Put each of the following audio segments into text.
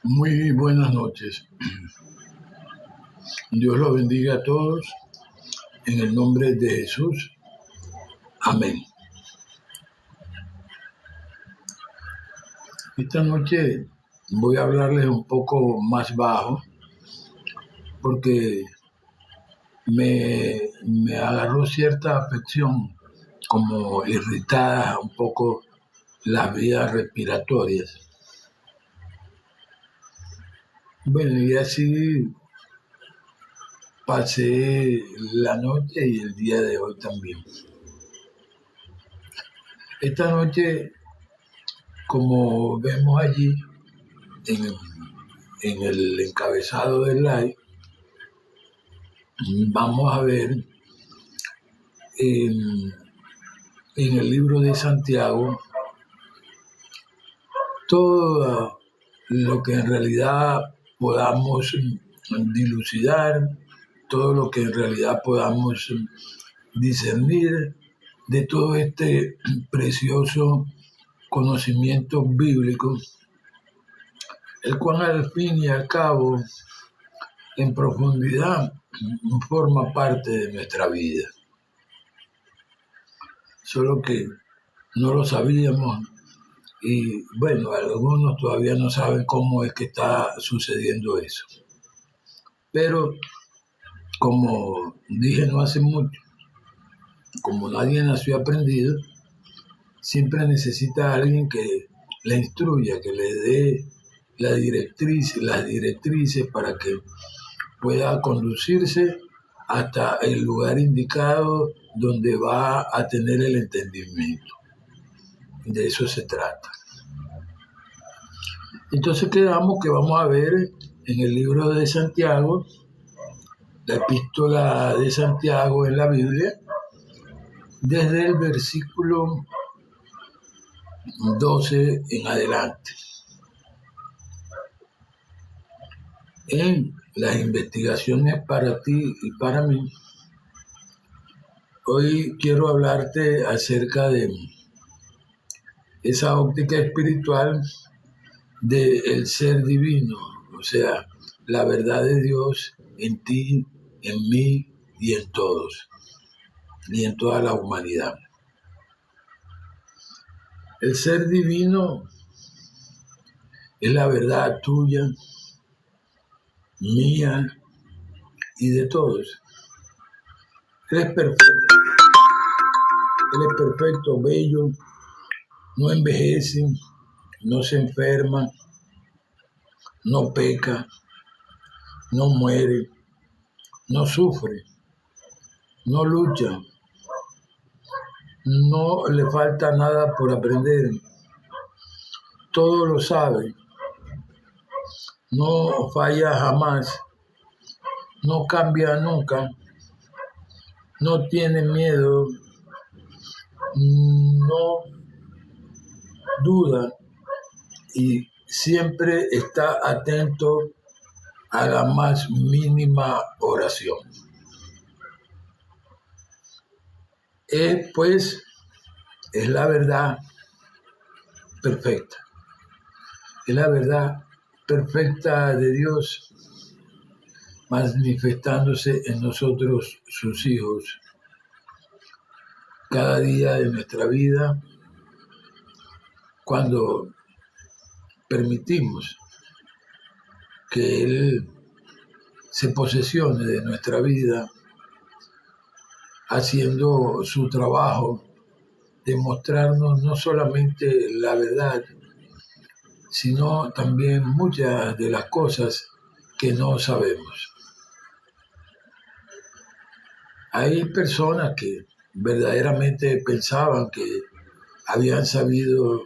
Muy buenas noches. Dios los bendiga a todos en el nombre de Jesús. Amén. Esta noche voy a hablarles un poco más bajo porque me agarró cierta afección, como irritada un poco las vías respiratorias. Bueno, y así pasé la noche y el día de hoy también. Esta noche, como vemos allí en el encabezado del live, vamos a ver en el libro de Santiago todo lo que en realidad podamos dilucidar, todo lo que en realidad podamos discernir de todo este precioso conocimiento bíblico, el cual al fin y al cabo, en profundidad, forma parte de nuestra vida. Solo que no lo sabíamos y bueno, algunos todavía no saben cómo es que está sucediendo eso. Pero como dije no hace mucho, como nadie nació aprendido, siempre necesita a alguien que le instruya, que le dé las directrices para que pueda conducirse hasta el lugar indicado donde va a tener el entendimiento. De eso se trata. Entonces quedamos que vamos a ver en el libro de Santiago, la epístola de Santiago en la Biblia, desde el versículo 12 en adelante. En las investigaciones para ti y para mí, hoy quiero hablarte acerca de esa óptica espiritual del ser divino, o sea, la verdad de Dios en ti, en mí y en todos, y en toda la humanidad. El ser divino es la verdad tuya, mía y de todos. Él es perfecto, bello, no envejece, no se enferma, no peca, no muere, no sufre, no lucha, no le falta nada por aprender, todo lo sabe, no falla jamás, no cambia nunca, no tiene miedo, no duda y siempre está atento a la más mínima oración. Pues es la verdad perfecta. Es la verdad perfecta de Dios manifestándose en nosotros, sus hijos, cada día de nuestra vida, cuando permitimos que Él se posesione de nuestra vida, haciendo su trabajo de mostrarnos no solamente la verdad, sino también muchas de las cosas que no sabemos. Hay personas que verdaderamente pensaban que habían sabido,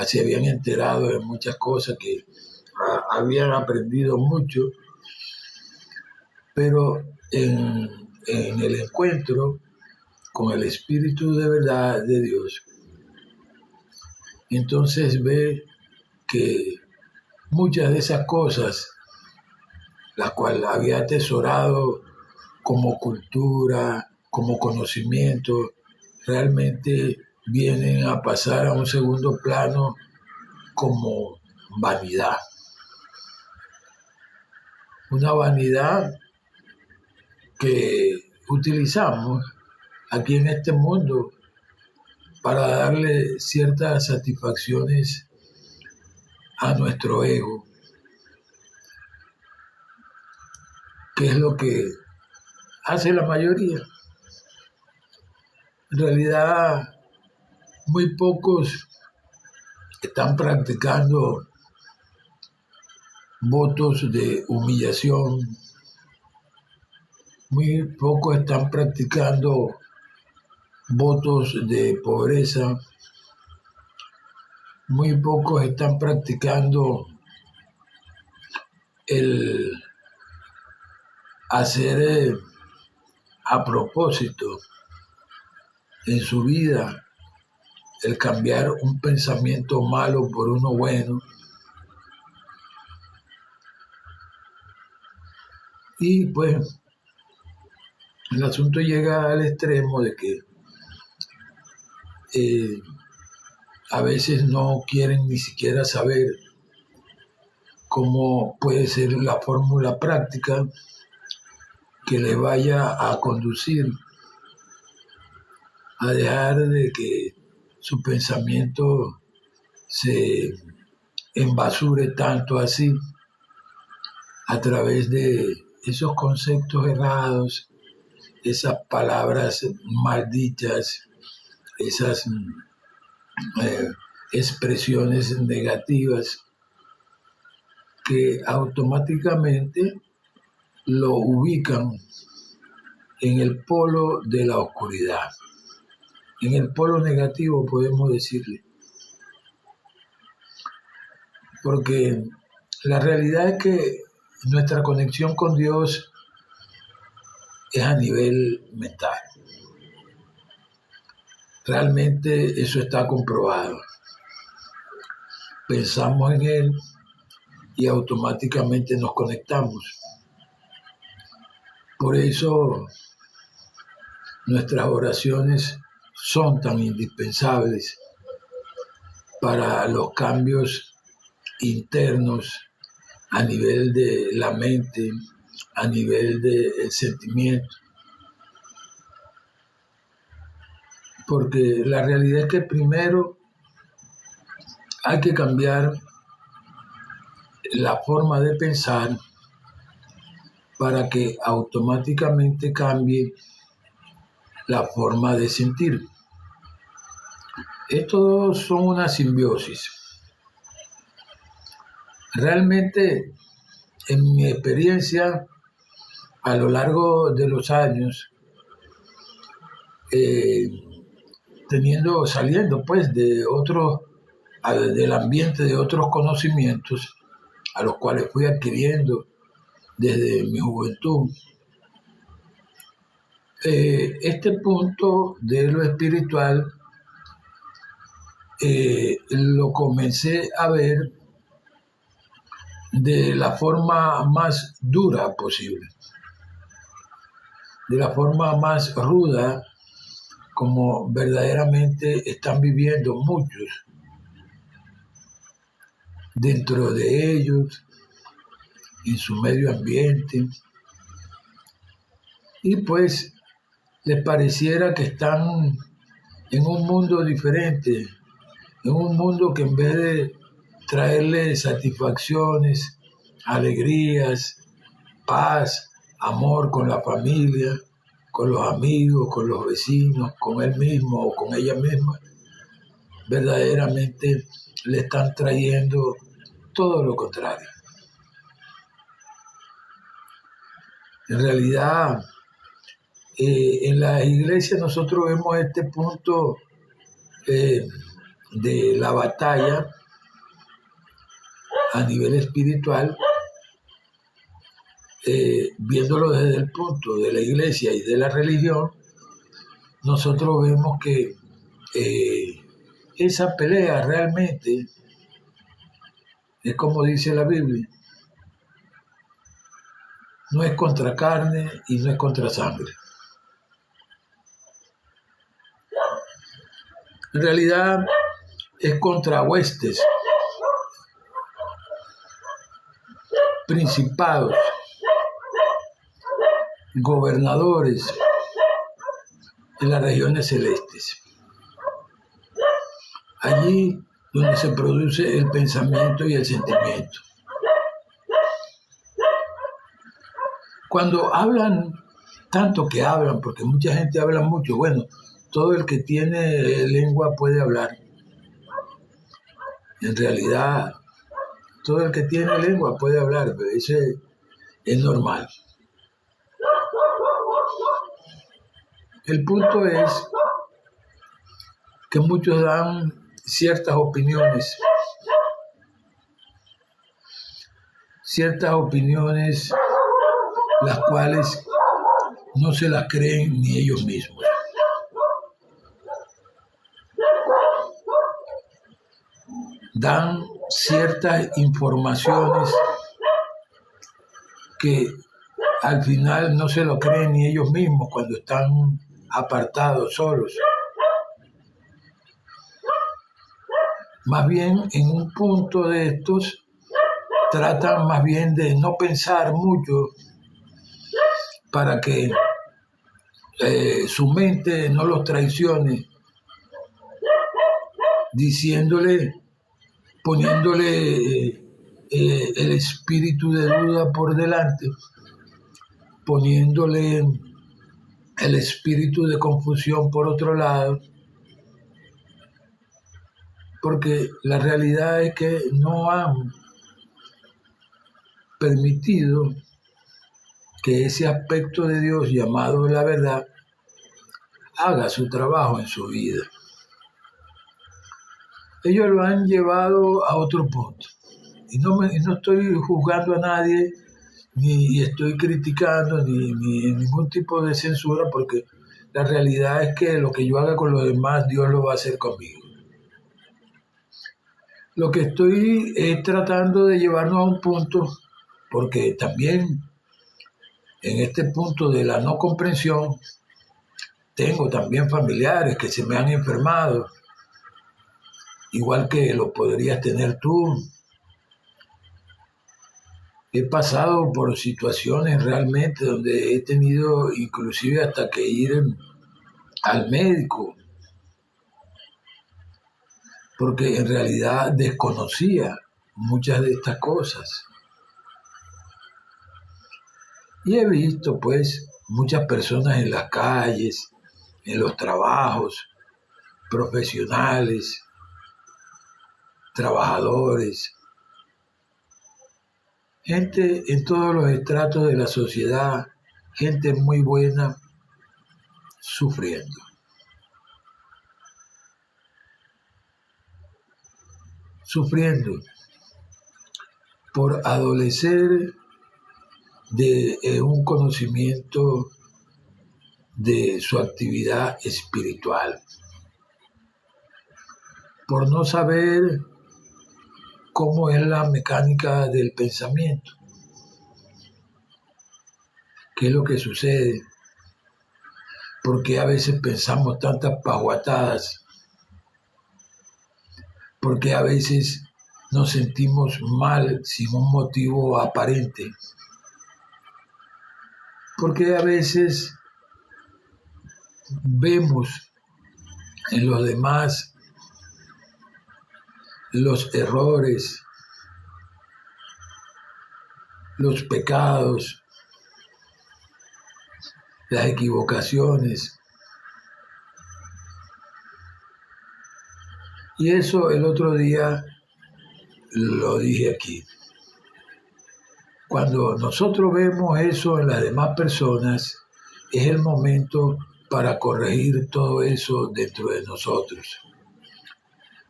se habían enterado de muchas cosas, que habían aprendido mucho, pero en el encuentro con el Espíritu de verdad de Dios, entonces ve que muchas de esas cosas, las cuales había atesorado como cultura, como conocimiento, realmente vienen a pasar a un segundo plano como vanidad. Una vanidad que utilizamos aquí en este mundo para darle ciertas satisfacciones a nuestro ego, que es lo que hace la mayoría. En realidad, muy pocos están practicando votos de humillación, muy pocos están practicando votos de pobreza, muy pocos están practicando el hacer a propósito en su vida, el cambiar un pensamiento malo por uno bueno. Y pues el asunto llega al extremo de que a veces no quieren ni siquiera saber cómo puede ser la fórmula práctica que le vaya a conducir a dejar de que su pensamiento se embasure tanto así a través de esos conceptos errados, esas palabras malditas, esas expresiones negativas que automáticamente lo ubican en el polo de la oscuridad, en el polo negativo, podemos decirle. Porque la realidad es que nuestra conexión con Dios es a nivel mental. Realmente eso está comprobado. Pensamos en Él y automáticamente nos conectamos. Por eso nuestras oraciones son tan indispensables para los cambios internos a nivel de la mente, a nivel del sentimiento. Porque la realidad es que primero hay que cambiar la forma de pensar para que automáticamente cambie la forma de sentir. Estos son una simbiosis. Realmente, en mi experiencia, a lo largo de los años, saliendo pues del ambiente de otros conocimientos, a los cuales fui adquiriendo desde mi juventud, este punto de lo espiritual lo comencé a ver de la forma más dura posible, de la forma más ruda, como verdaderamente están viviendo muchos dentro de ellos, en su medio ambiente, y pues les pareciera que están en un mundo diferente, en un mundo que en vez de traerles satisfacciones, alegrías, paz, amor con la familia, con los amigos, con los vecinos, con él mismo o con ella misma, verdaderamente le están trayendo todo lo contrario. En realidad, en la iglesia nosotros vemos este punto de la batalla a nivel espiritual, viéndolo desde el punto de la iglesia y de la religión. Nosotros vemos que esa pelea realmente es como dice la Biblia, no es contra carne y no es contra sangre. En realidad es contra huestes, principados, gobernadores en las regiones celestes. Allí donde se produce el pensamiento y el sentimiento. Cuando hablan, tanto que hablan, porque mucha gente habla mucho, bueno, todo el que tiene lengua puede hablar. En realidad, todo el que tiene lengua puede hablar, pero eso es normal. El punto es que muchos dan ciertas opiniones las cuales no se las creen ni ellos mismos. Dan ciertas informaciones que al final no se lo creen ni ellos mismos cuando están apartados, solos. Más bien, en un punto de estos, tratan más bien de no pensar mucho para que su mente no los traicione, poniéndole el espíritu de duda por delante, poniéndole el espíritu de confusión por otro lado, porque la realidad es que no han permitido que ese aspecto de Dios llamado la verdad haga su trabajo en su vida. Ellos lo han llevado a otro punto. Y no estoy juzgando a nadie, ni estoy criticando, ni ningún tipo de censura, porque la realidad es que lo que yo haga con los demás, Dios lo va a hacer conmigo. Lo que estoy es tratando de llevarnos a un punto, porque también en este punto de la no comprensión, tengo también familiares que se me han enfermado, igual que lo podrías tener tú. He pasado por situaciones realmente donde he tenido inclusive hasta que ir al médico, porque en realidad desconocía muchas de estas cosas. Y he visto pues muchas personas en las calles, en los trabajos, profesionales, trabajadores, gente en todos los estratos de la sociedad, gente muy buena, sufriendo. Sufriendo por adolecer de un conocimiento de su actividad espiritual, por no saber cómo es la mecánica del pensamiento, qué es lo que sucede, porque a veces pensamos tantas pajuatadas, porque a veces nos sentimos mal sin un motivo aparente, porque a veces vemos en los demás los errores, los pecados, las equivocaciones, Y eso el otro día lo dije aquí. Cuando nosotros vemos eso en las demás personas, es el momento para corregir todo eso dentro de nosotros.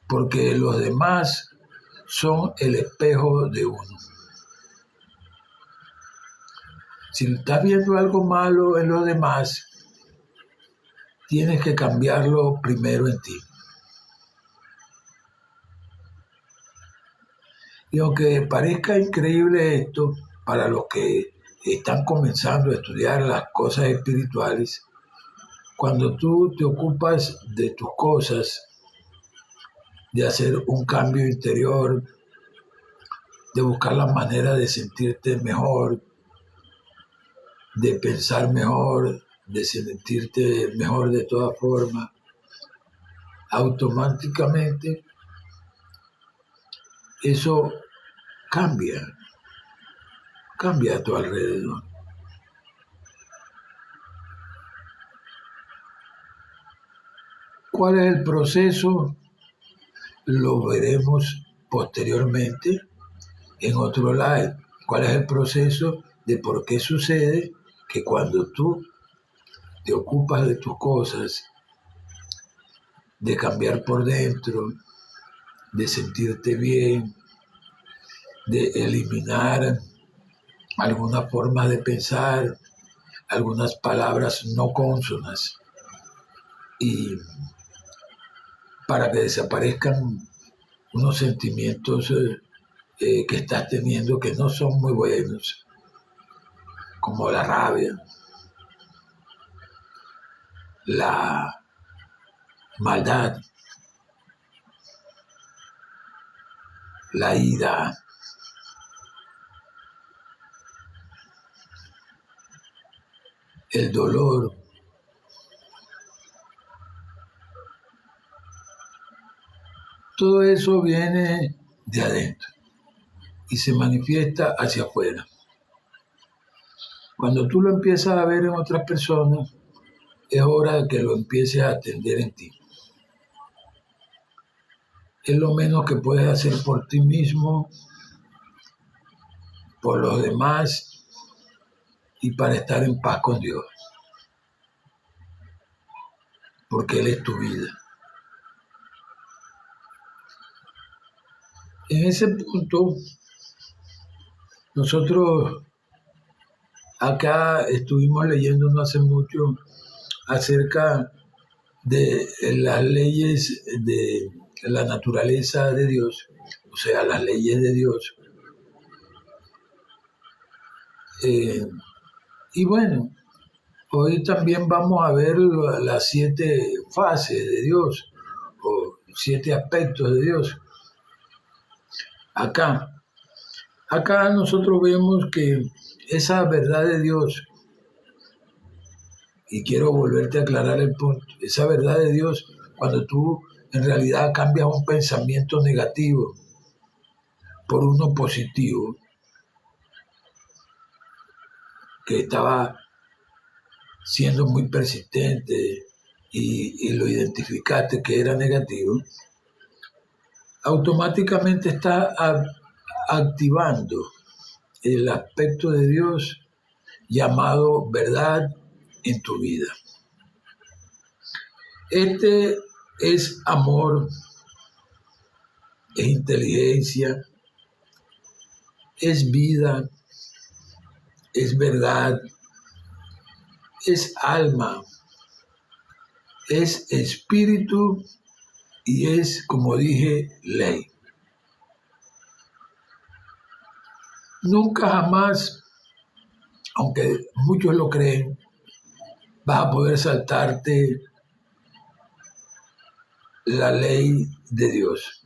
Porque los demás son el espejo de uno. Si estás viendo algo malo en los demás, tienes que cambiarlo primero en ti. Y aunque parezca increíble esto, para los que están comenzando a estudiar las cosas espirituales, cuando tú te ocupas de tus cosas, de hacer un cambio interior, de buscar la manera de sentirte mejor, de pensar mejor, de sentirte mejor de todas formas, automáticamente eso cambia a tu alrededor. ¿Cuál es el proceso? Lo veremos posteriormente en otro live. ¿Cuál es el proceso de por qué sucede que cuando tú te ocupas de tus cosas, de cambiar por dentro, de sentirte bien, de eliminar algunas formas de pensar, algunas palabras no consonas, y para que desaparezcan unos sentimientos que estás teniendo que no son muy buenos, como la rabia, la maldad, la ira, el dolor. Todo eso viene de adentro y se manifiesta hacia afuera. Cuando tú lo empiezas a ver en otras personas, es hora de que lo empieces a atender en ti. Es lo menos que puedes hacer por ti mismo, por los demás y para estar en paz con Dios. Porque Él es tu vida. En ese punto, nosotros acá estuvimos leyendo no hace mucho acerca de las leyes de la naturaleza de Dios, o sea, las leyes de Dios. Y bueno, hoy también vamos a ver las 7 fases de Dios, o 7 aspectos de Dios. Acá nosotros vemos que esa verdad de Dios, y quiero volverte a aclarar el punto, esa verdad de Dios, cuando tú en realidad cambias un pensamiento negativo por uno positivo, que estaba siendo muy persistente y lo identificaste que era negativo, automáticamente está activando el aspecto de Dios llamado verdad en tu vida. Este es amor, es inteligencia, es vida, es verdad, es alma, es espíritu y es, como dije, ley. Nunca jamás, aunque muchos lo creen, vas a poder saltarte la ley de Dios.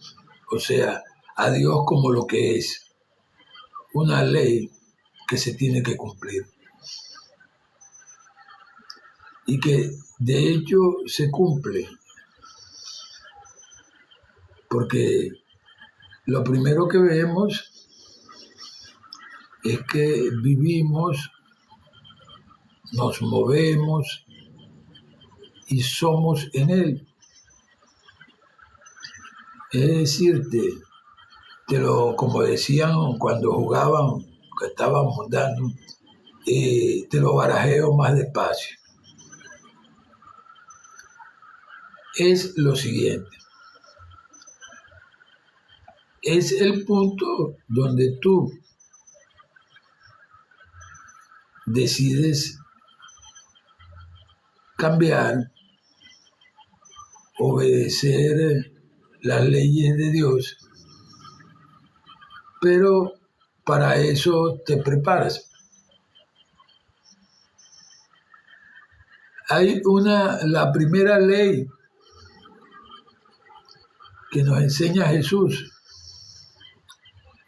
O sea, a Dios como lo que es, una ley que se tiene que cumplir. Y que de hecho se cumple. Porque lo primero que vemos es que vivimos, nos movemos y somos en Él. Es decirte, como decían cuando jugaban, que estaban mundano, te lo barajeo más despacio. Es lo siguiente. Es el punto donde tú decides cambiar, obedecer las leyes de Dios, pero para eso te preparas. Hay la primera ley que nos enseña Jesús,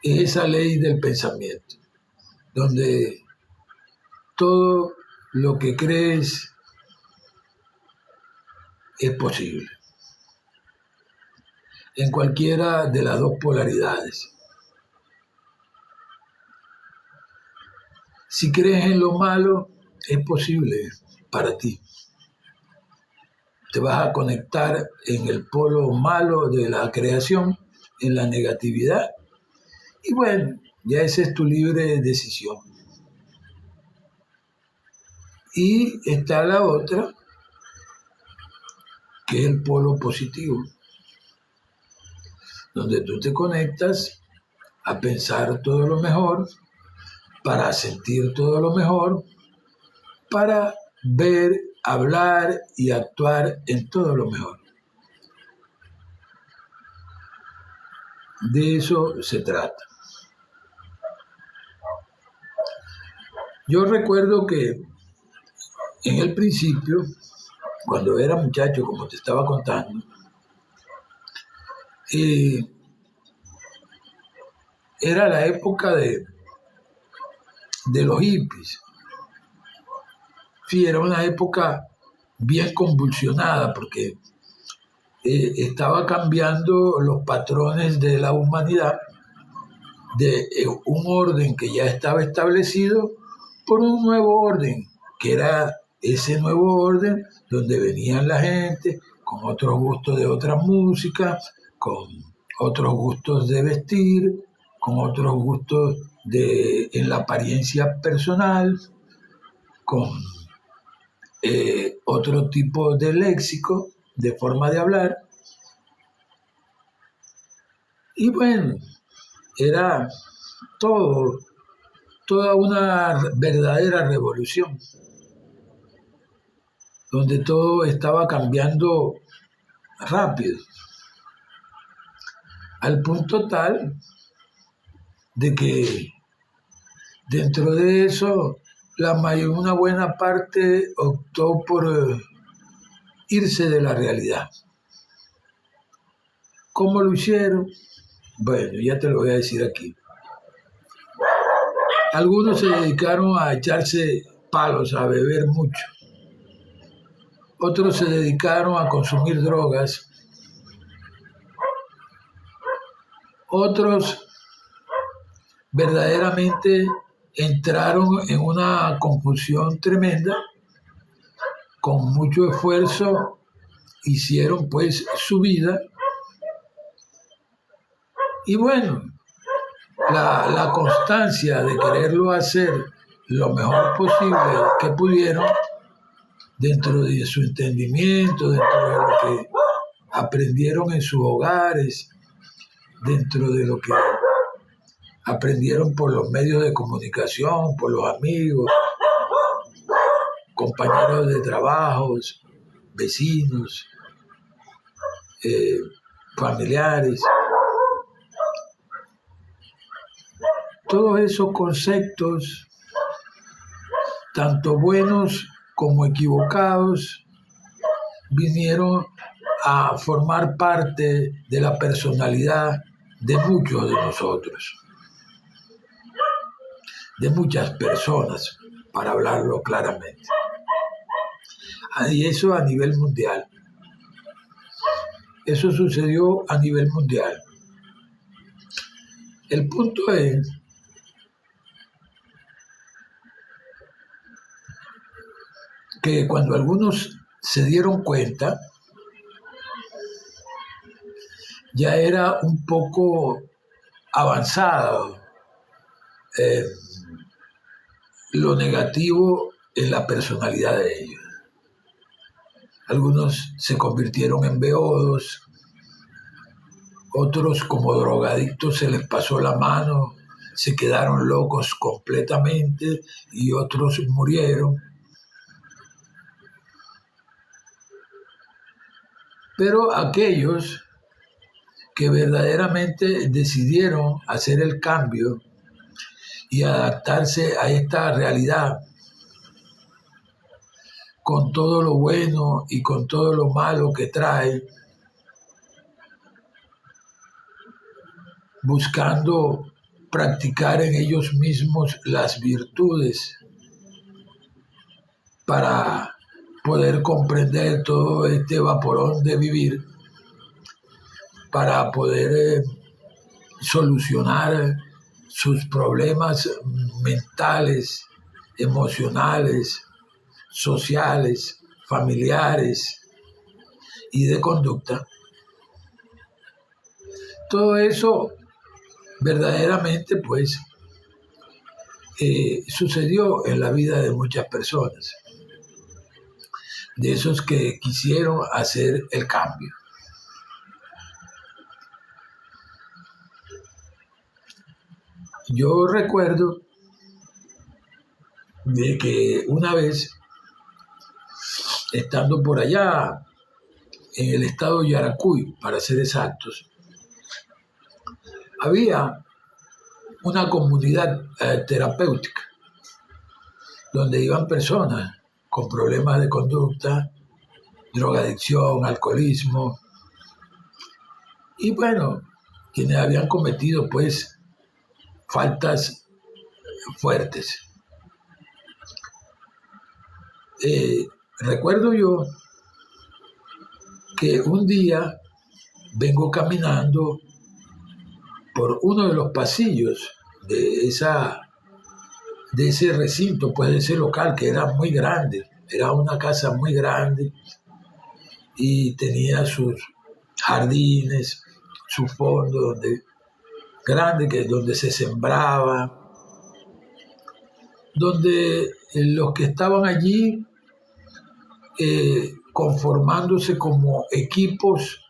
es esa ley del pensamiento, donde todo lo que crees es posible, en cualquiera de las dos polaridades. Si crees en lo malo, es posible para ti. Te vas a conectar en el polo malo de la creación, en la negatividad, y bueno, ya esa es tu libre decisión. Y está la otra, que es el polo positivo, donde tú te conectas a pensar todo lo mejor, para sentir todo lo mejor, para ver, hablar y actuar en todo lo mejor. De eso se trata. Yo recuerdo que en el principio, cuando era muchacho, como te estaba contando, era la época de los hippies. Sí, era una época bien convulsionada porque estaba cambiando los patrones de la humanidad de un orden que ya estaba establecido por un nuevo orden, que era ese nuevo orden donde venían la gente con otros gustos de otra música, con otros gustos de vestir, con otros gustos en la apariencia personal, con otro tipo de léxico, de forma de hablar. Y bueno, era toda una verdadera revolución, donde todo estaba cambiando rápido, al punto tal de que dentro de eso una buena parte optó por irse de la realidad. ¿Cómo lo hicieron? Bueno, ya te lo voy a decir aquí. Algunos se dedicaron a echarse palos, a beber mucho. Otros se dedicaron a consumir drogas. Otros verdaderamente entraron en una confusión tremenda. Con mucho esfuerzo hicieron pues su vida. Y bueno, la constancia de quererlo hacer lo mejor posible que pudieron, dentro de su entendimiento, dentro de lo que aprendieron en sus hogares, dentro de lo que aprendieron por los medios de comunicación, por los amigos, compañeros de trabajos, vecinos, familiares. Todos esos conceptos, tanto buenos como equivocados, vinieron a formar parte de la personalidad de muchos de nosotros, de muchas personas, para hablarlo claramente. Y eso a nivel mundial. Eso sucedió a nivel mundial. El punto es que cuando algunos se dieron cuenta, ya era un poco avanzado lo negativo en la personalidad de ellos. Algunos se convirtieron en beodos, otros como drogadictos se les pasó la mano, se quedaron locos completamente y otros murieron. Pero aquellos que verdaderamente decidieron hacer el cambio y adaptarse a esta realidad, con todo lo bueno y con todo lo malo que trae, buscando practicar en ellos mismos las virtudes para poder comprender todo este vaporón de vivir, para poder solucionar sus problemas mentales, emocionales, sociales, familiares y de conducta. Todo eso verdaderamente pues sucedió en la vida de muchas personas, de esos que quisieron hacer el cambio. Yo recuerdo de que una vez, estando por allá en el estado de Yaracuy, para ser exactos, había una comunidad terapéutica donde iban personas con problemas de conducta, drogadicción, alcoholismo, y bueno, quienes habían cometido pues faltas fuertes. Recuerdo yo que un día vengo caminando por uno de los pasillos de ese recinto, pues de ese local que era muy grande, era una casa muy grande y tenía sus jardines, su fondo grande, donde se sembraba, donde los que estaban allí conformándose como equipos,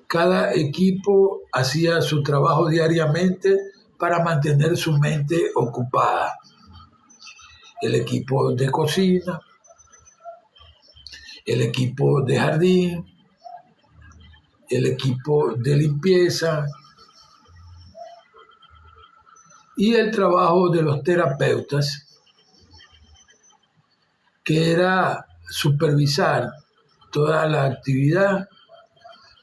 cada equipo hacía su trabajo diariamente para mantener su mente ocupada. El equipo de cocina, el equipo de jardín, el equipo de limpieza y el trabajo de los terapeutas, que era supervisar toda la actividad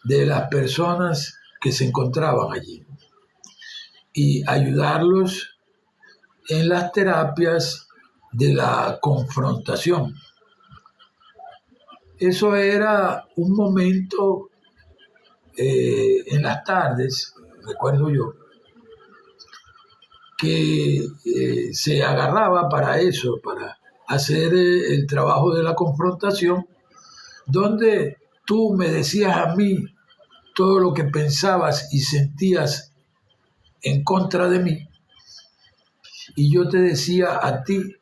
de las personas que se encontraban allí y ayudarlos en las terapias de la confrontación. Eso era un momento en las tardes, recuerdo yo, que se agarraba para eso, para hacer el trabajo de la confrontación, donde tú me decías a mí todo lo que pensabas y sentías en contra de mí, y yo te decía a ti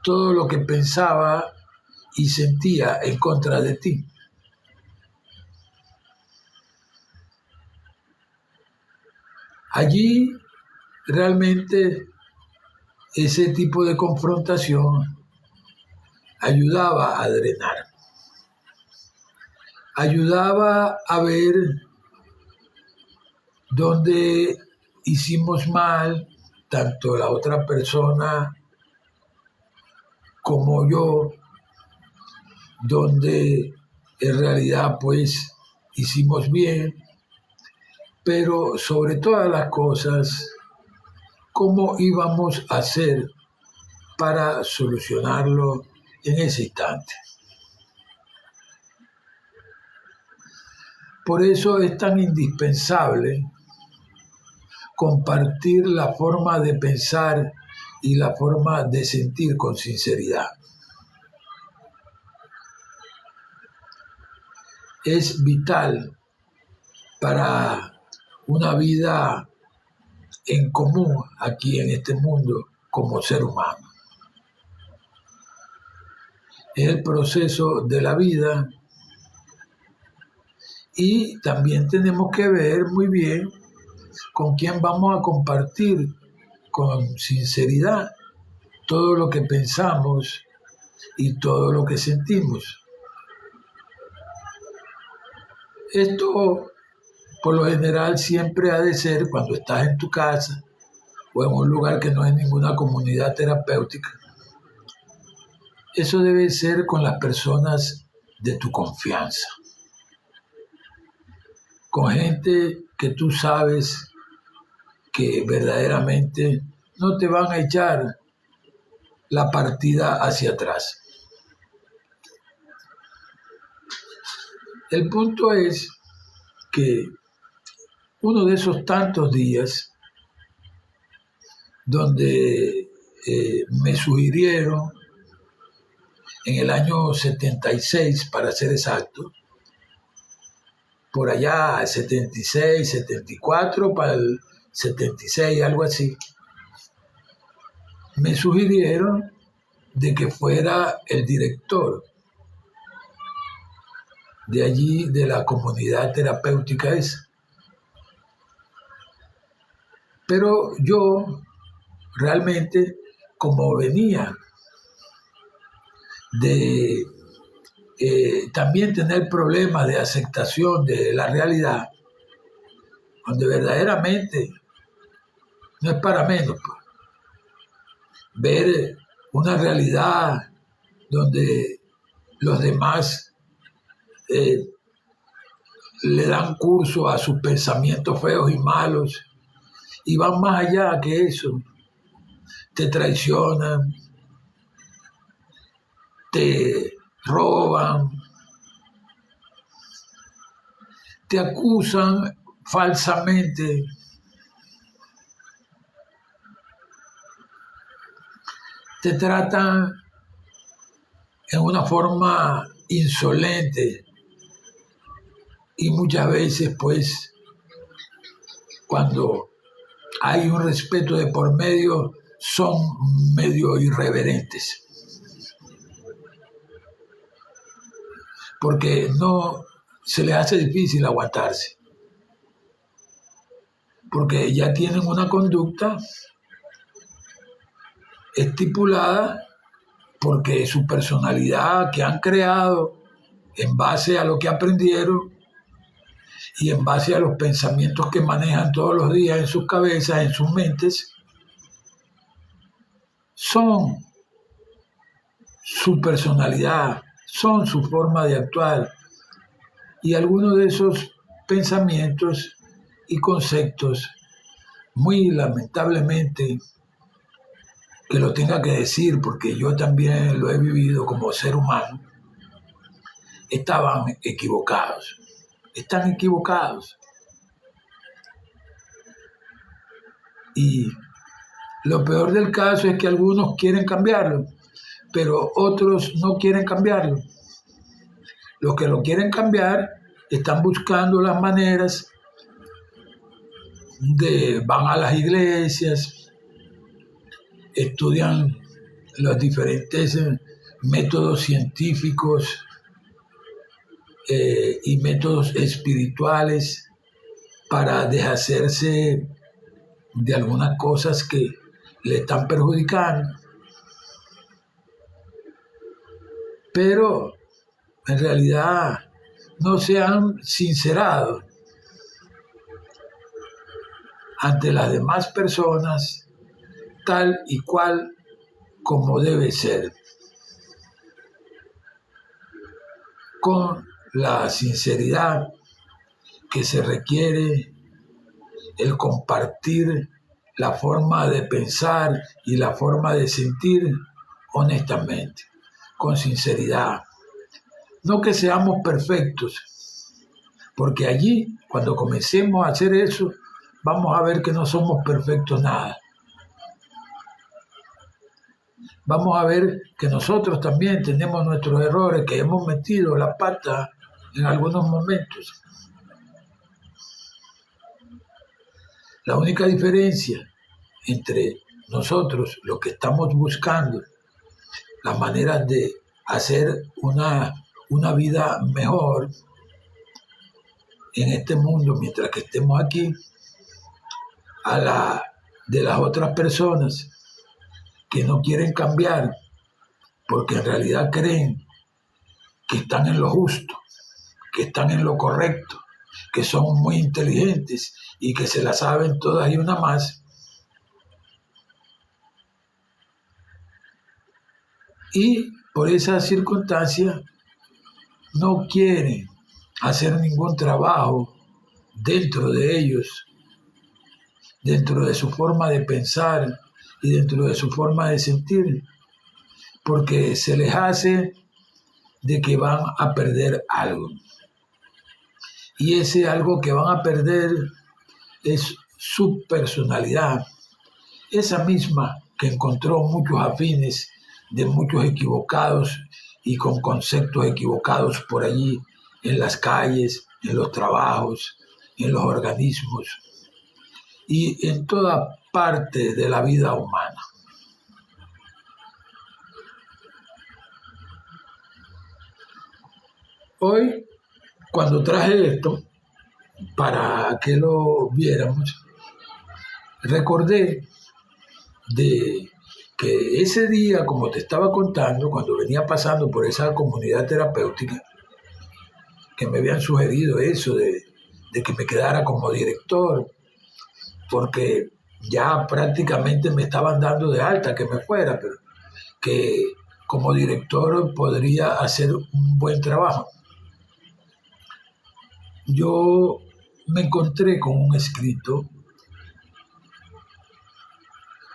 todo lo que pensaba y sentía en contra de ti. Allí realmente ese tipo de confrontación ayudaba a drenar, ayudaba a ver dónde hicimos mal, tanto la otra persona como yo, donde en realidad pues hicimos bien, pero sobre todas las cosas, cómo íbamos a hacer para solucionarlo en ese instante. Por eso es tan indispensable compartir la forma de pensar y la forma de sentir con sinceridad. Es vital para una vida en común aquí en este mundo como ser humano. Es el proceso de la vida y también tenemos que ver muy bien con quién vamos a compartir con sinceridad todo lo que pensamos y todo lo que sentimos. Esto, por lo general, siempre ha de ser cuando estás en tu casa o en un lugar que no es ninguna comunidad terapéutica. Eso debe ser con las personas de tu confianza, con gente que tú sabes que verdaderamente no te van a echar la partida hacia atrás. El punto es que uno de esos tantos días donde me sugirieron, en el año 76 para ser exacto, por allá 76, 74, para el 76, algo así, me sugirieron de que fuera el director de allí, de la comunidad terapéutica esa. Pero yo realmente, como venía de también tener problemas de aceptación de la realidad, donde verdaderamente no es para menos, pues, ver una realidad donde los demás le dan curso a sus pensamientos feos y malos y van más allá que eso, te traicionan, te roban, te acusan falsamente, te tratan en una forma insolente y muchas veces, pues, cuando hay un respeto de por medio, son medio irreverentes. Porque no se les hace difícil aguantarse. Porque ya tienen una conducta estipulada, porque su personalidad que han creado en base a lo que aprendieron y en base a los pensamientos que manejan todos los días en sus cabezas, en sus mentes, son su personalidad, son su forma de actuar. Y algunos de esos pensamientos y conceptos, muy lamentablemente, que lo tenga que decir, porque yo también lo he vivido como ser humano, estaban equivocados. Están equivocados. Y lo peor del caso es que algunos quieren cambiarlo, pero otros no quieren cambiarlo. Los que lo quieren cambiar están buscando las maneras van a las iglesias, estudian los diferentes métodos científicos y métodos espirituales para deshacerse de algunas cosas que le están perjudicando. Pero en realidad no se han sincerado ante las demás personas tal y cual como debe ser, con la sinceridad que se requiere, el compartir la forma de pensar y la forma de sentir honestamente, con sinceridad. No que seamos perfectos, porque allí, cuando comencemos a hacer eso, vamos a ver que no somos perfectos nada. Vamos a ver que nosotros también tenemos nuestros errores, que hemos metido la pata en algunos momentos. La única diferencia entre nosotros, lo que estamos buscando, las maneras de hacer una vida mejor en este mundo mientras que estemos aquí, a la de las otras personas que no quieren cambiar porque en realidad creen que están en lo justo, que están en lo correcto, que son muy inteligentes y que se la saben todas y una más. Y por esa circunstancia no quieren hacer ningún trabajo dentro de ellos, dentro de su forma de pensar y dentro de su forma de sentir, porque se les hace de que van a perder algo. Y ese algo que van a perder es su personalidad, esa misma que encontró muchos afines de muchos equivocados y con conceptos equivocados por allí en las calles, en los trabajos, en los organismos y en toda parte de la vida humana. Hoy, cuando traje esto, para que lo viéramos, recordé de que ese día, como te estaba contando, cuando venía pasando por esa comunidad terapéutica, que me habían sugerido eso de que me quedara como director, porque ya prácticamente me estaban dando de alta que me fuera, pero que como director podría hacer un buen trabajo. Yo me encontré con un escrito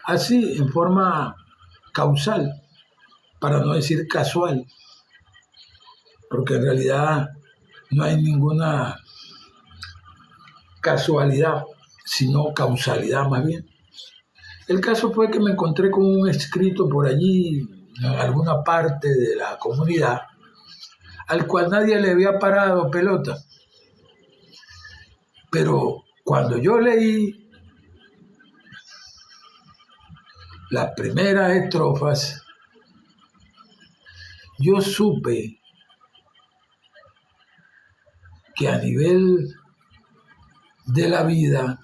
así, en forma causal, para no decir casual, porque en realidad no hay ninguna casualidad, sino causalidad más bien. El caso fue que me encontré con un escrito por allí, en alguna parte de la comunidad, al cual nadie le había parado pelota. Pero cuando yo leí las primeras estrofas, yo supe que a nivel de la vida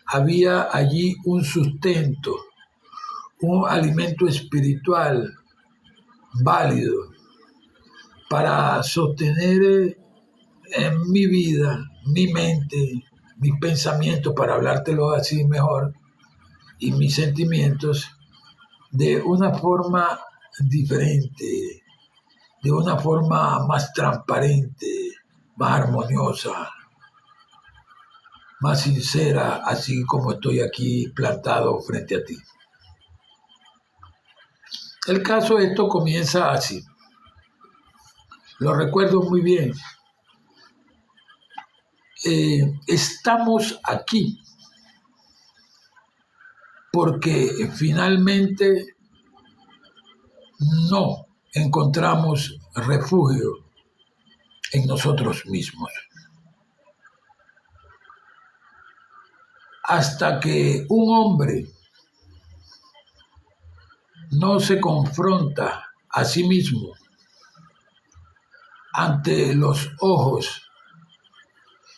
había allí un sustento, un alimento espiritual válido para sostener en mi vida, mi mente, mis pensamientos, para hablártelo así mejor, y mis sentimientos de una forma diferente, de una forma más transparente, más armoniosa, más sincera, así como estoy aquí plantado frente a ti. El caso de esto comienza así. Lo recuerdo muy bien. Estamos aquí porque finalmente no encontramos refugio en nosotros mismos. Hasta que un hombre no se confronta a sí mismo ante los ojos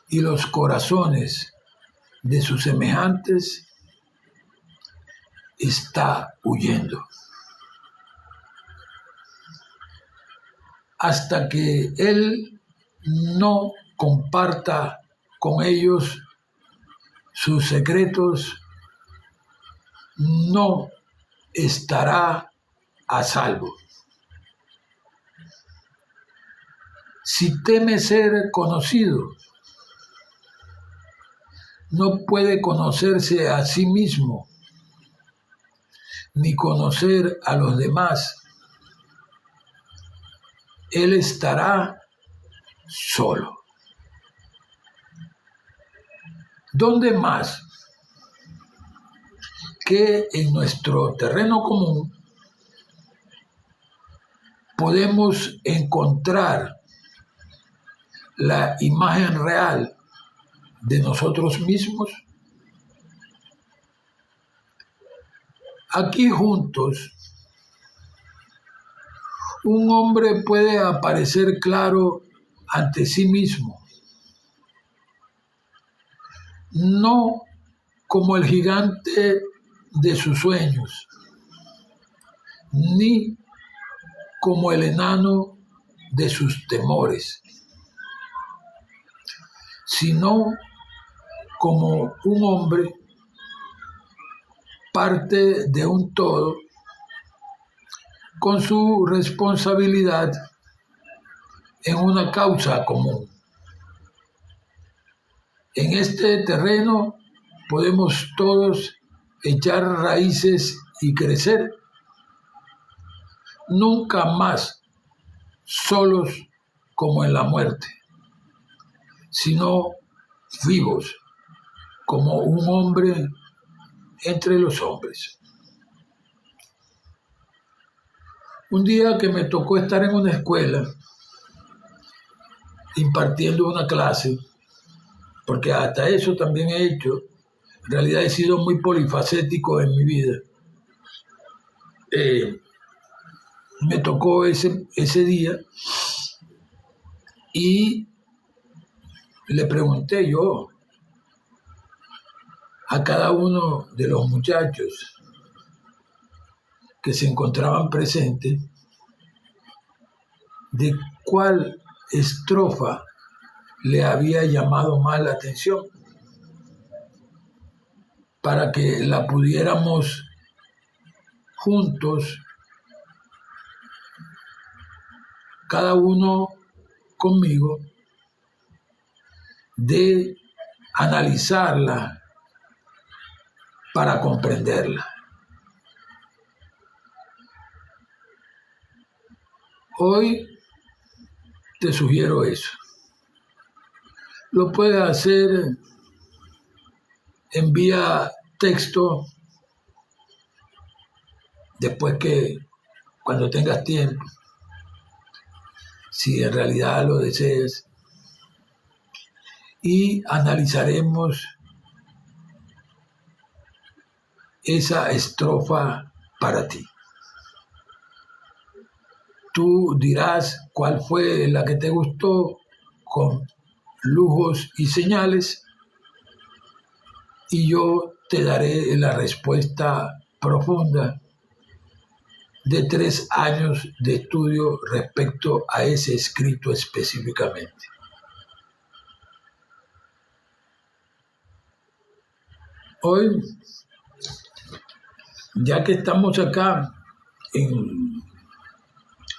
y los corazones de sus semejantes, está huyendo. Hasta que él no comparta con ellos sus secretos, no estará a salvo. Si teme ser conocido, no puede conocerse a sí mismo, ni conocer a los demás. Él estará solo. ¿Dónde más que en nuestro terreno común podemos encontrar la imagen real de nosotros mismos? Aquí juntos, un hombre puede aparecer claro ante sí mismo, no como el gigante de sus sueños, ni como el enano de sus temores, sino como un hombre parte de un todo con su responsabilidad en una causa común. En este terreno podemos todos echar raíces y crecer, nunca más solos como en la muerte, sino vivos como un hombre entre los hombres. Un día que me tocó estar en una escuela impartiendo una clase, porque hasta eso también he hecho, en realidad he sido muy polifacético en mi vida. Me tocó ese día y le pregunté yo a cada uno de los muchachos que se encontraban presentes de cuál estrofa le había llamado más la atención para que la pudiéramos juntos, cada uno conmigo, de analizarla para comprenderla. Hoy te sugiero eso. Lo puedes hacer en vía texto, después cuando tengas tiempo, si en realidad lo deseas, y analizaremos esa estrofa para ti. Tú dirás cuál fue la que te gustó con lujos y señales, y yo te daré la respuesta profunda de 3 años de estudio respecto a ese escrito específicamente. Hoy, ya que estamos acá en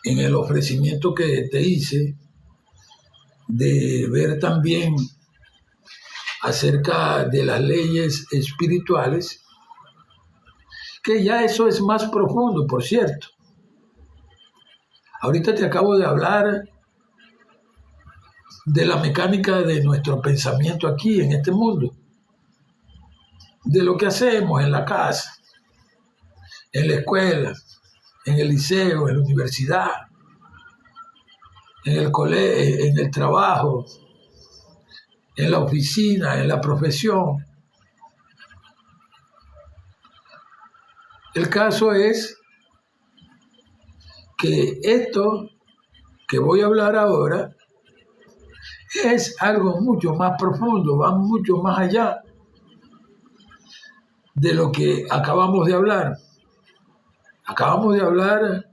el ofrecimiento que te hice de ver también acerca de las leyes espirituales, que ya eso es más profundo, por cierto. Ahorita te acabo de hablar de la mecánica de nuestro pensamiento aquí, en este mundo, de lo que hacemos en la casa, en la escuela, en el liceo, en la universidad, en el colegio, en el trabajo, en la oficina, en la profesión. El caso es que esto que voy a hablar ahora es algo mucho más profundo, va mucho más allá de lo que acabamos de hablar. Acabamos de hablar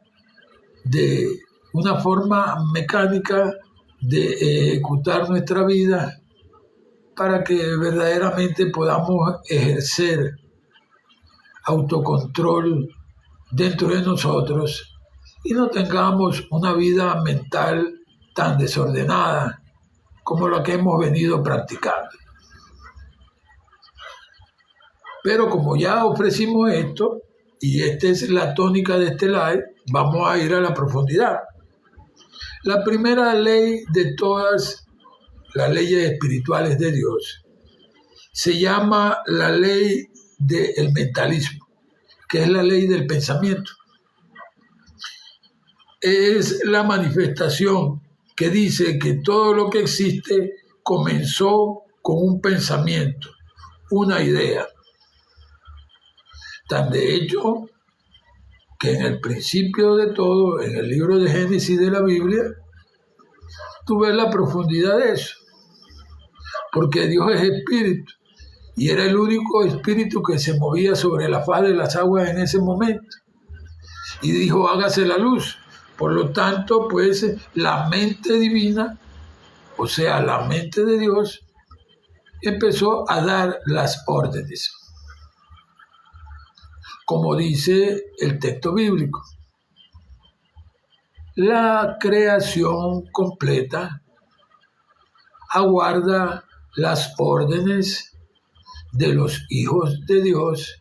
de una forma mecánica de ejecutar nuestra vida para que verdaderamente podamos ejercer autocontrol dentro de nosotros y no tengamos una vida mental tan desordenada como la que hemos venido practicando. Pero como ya ofrecimos esto, y esta es la tónica de este live, vamos a ir a la profundidad. La primera ley de todas las leyes espirituales de Dios se llama la ley del mentalismo, que es la ley del pensamiento. Es la manifestación que dice que todo lo que existe comenzó con un pensamiento, una idea. Tan de hecho que en el principio de todo, en el libro de Génesis de la Biblia, tú ves la profundidad de eso. Porque Dios es espíritu y era el único espíritu que se movía sobre la faz de las aguas en ese momento. Y dijo, hágase la luz. Por lo tanto, pues la mente divina, o sea, la mente de Dios, empezó a dar las órdenes. Como dice el texto bíblico, la creación completa aguarda las órdenes de los hijos de Dios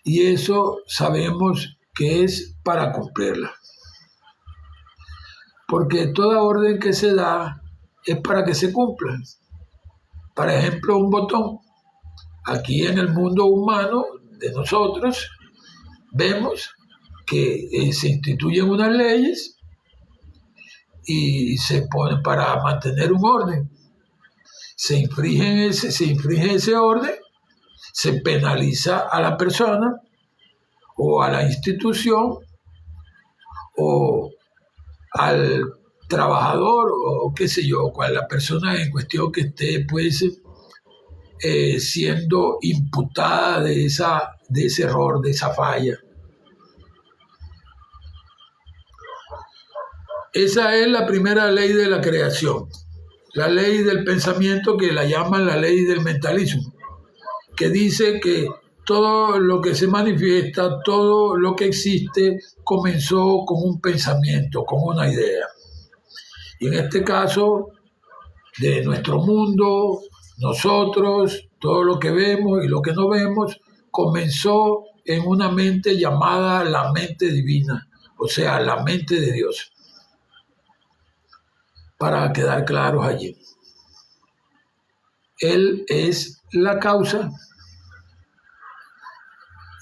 y eso sabemos que es para cumplirla. Porque toda orden que se da es para que se cumpla. Por ejemplo, un botón. Aquí en el mundo humano de nosotros vemos que se instituyen unas leyes y se ponen para mantener un orden. Se infringe ese orden, se penaliza a la persona o a la institución o al trabajador o qué sé yo, cual la persona en cuestión que esté pues siendo imputada de ese error, de esa falla. Esa es la primera ley de la creación, la ley del pensamiento, que la llaman la ley del mentalismo, que dice que todo lo que se manifiesta, todo lo que existe, comenzó con un pensamiento, con una idea. Y en este caso, de nuestro mundo, nosotros, todo lo que vemos y lo que no vemos, comenzó en una mente llamada la mente divina, o sea, la mente de Dios. Para quedar claros allí. Él es la causa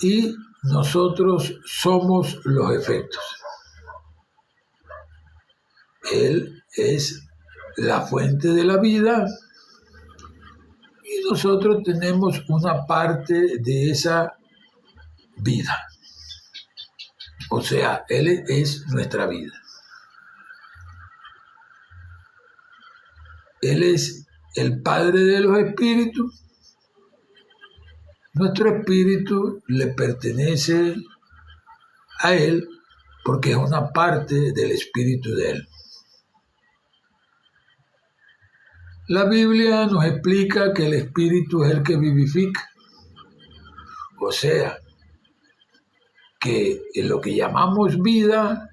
y nosotros somos los efectos. Él es la fuente de la vida y nosotros tenemos una parte de esa vida. O sea, Él es nuestra vida. Él es el Padre de los espíritus. Nuestro espíritu le pertenece a Él porque es una parte del espíritu de Él. La Biblia nos explica que el espíritu es el que vivifica. O sea, que en lo que llamamos vida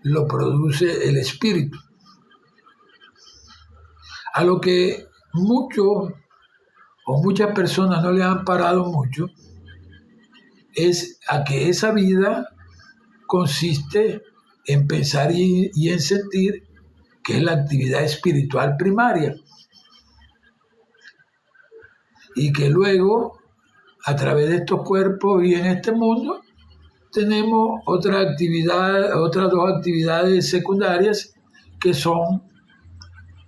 lo produce el espíritu. A lo que muchos o muchas personas no le han parado mucho es a que esa vida consiste en pensar y en sentir, que es la actividad espiritual primaria, y que luego, a través de estos cuerpos y en este mundo, tenemos otras dos actividades secundarias, que son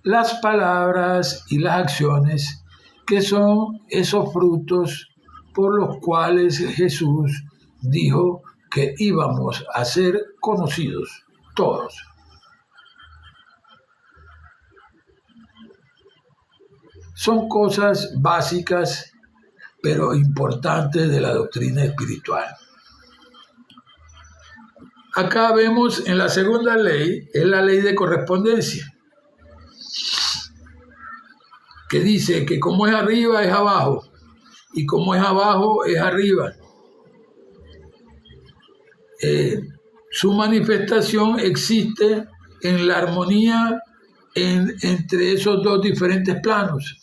las palabras y las acciones, que son esos frutos por los cuales Jesús dijo que íbamos a ser conocidos todos. Son cosas básicas, pero importantes de la doctrina espiritual. Acá vemos en la segunda ley, es la ley de correspondencia, que dice que como es arriba es abajo, y como es abajo es arriba. Su manifestación existe en la armonía entre esos dos diferentes planos,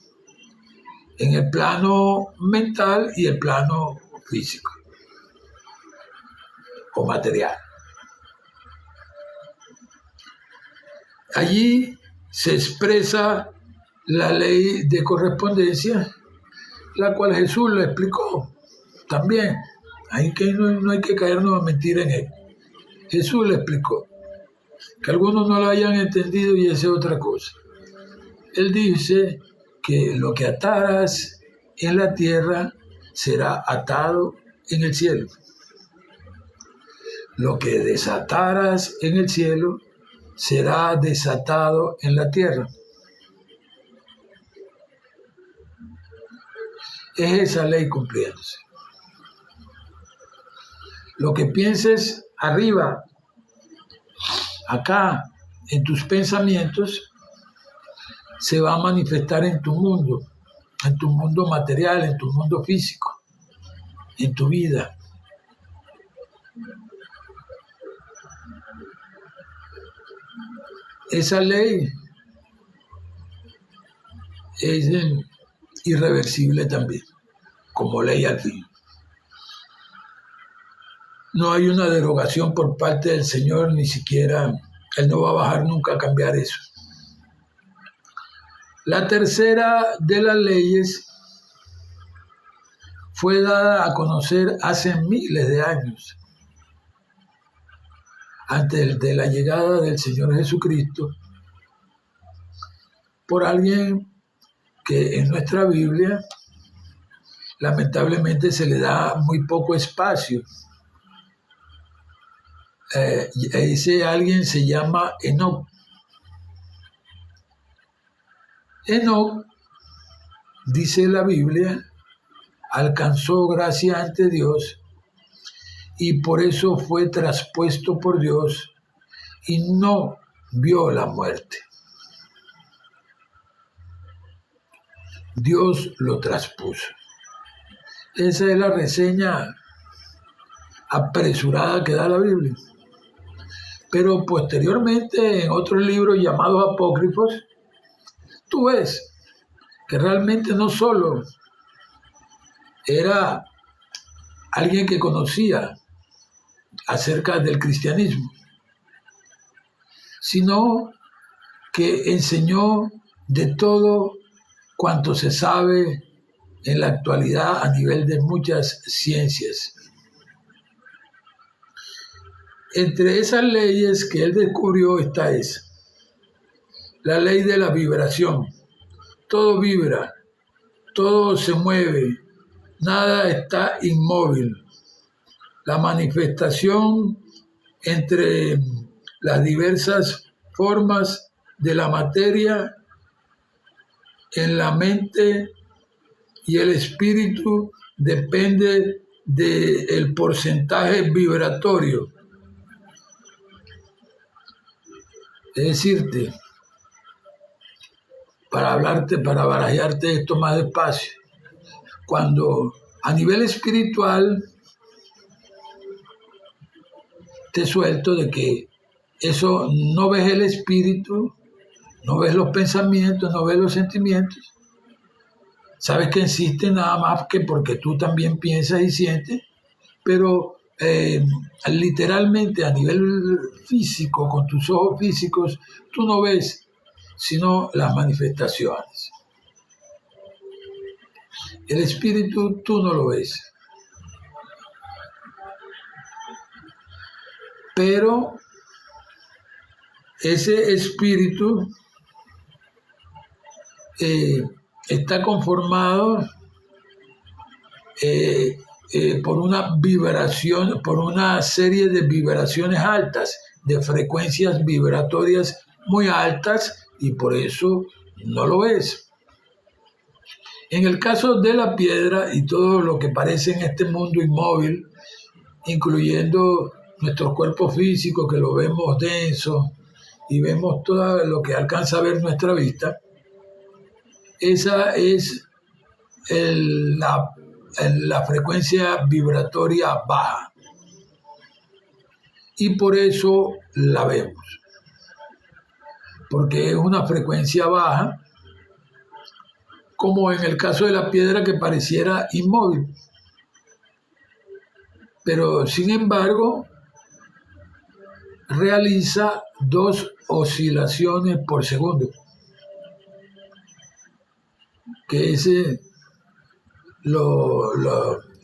en el plano mental y el plano físico o material. Allí se expresa la ley de correspondencia, la cual Jesús lo explicó también. No hay que caernos a mentir en él. Jesús le explicó. Que algunos no lo hayan entendido y esa es otra cosa. Él dice que lo que ataras en la tierra será atado en el cielo. Lo que desataras en el cielo será desatado en la tierra. Es esa ley cumpliéndose. Lo que pienses arriba, acá, en tus pensamientos, se va a manifestar en tu mundo material, en tu mundo físico, en tu vida. Esa ley es irreversible también, como ley al fin. No hay una derogación por parte del Señor, ni siquiera Él no va a bajar nunca a cambiar eso. La tercera de las leyes fue dada a conocer hace miles de años, antes de la llegada del Señor Jesucristo, por alguien que en nuestra Biblia lamentablemente se le da muy poco espacio. Ese alguien se llama Enoc. Enoc, dice la Biblia, alcanzó gracia ante Dios y por eso fue traspuesto por Dios y no vio la muerte. Dios lo traspuso. Esa es la reseña apresurada que da la Biblia. Pero posteriormente, en otros libros llamados apócrifos, tú ves que realmente no solo era alguien que conocía acerca del cristianismo, sino que enseñó de todo cuanto se sabe en la actualidad a nivel de muchas ciencias. Entre esas leyes que él descubrió está esa, la ley de la vibración. Todo vibra, todo se mueve, nada está inmóvil. La manifestación entre las diversas formas de la materia en la mente y el espíritu depende del porcentaje vibratorio. Es decirte, para barajearte esto más despacio, cuando a nivel espiritual te suelto de que eso no ves el espíritu, no ves los pensamientos, no ves los sentimientos, sabes que existen nada más que porque tú también piensas y sientes, pero literalmente a nivel físico, con tus ojos físicos, tú no ves sino las manifestaciones. El espíritu tú no lo ves. Pero ese espíritu está conformado por una vibración, por una serie de vibraciones altas, de frecuencias vibratorias muy altas, y por eso no lo ves. En el caso de la piedra y todo lo que parece en este mundo inmóvil, incluyendo nuestro cuerpo físico, que lo vemos denso y vemos todo lo que alcanza a ver nuestra vista, esa es la frecuencia vibratoria baja. Y por eso la vemos. Porque es una frecuencia baja, como en el caso de la piedra que pareciera inmóvil. Pero sin embargo, realiza 2 oscilaciones por segundo, que es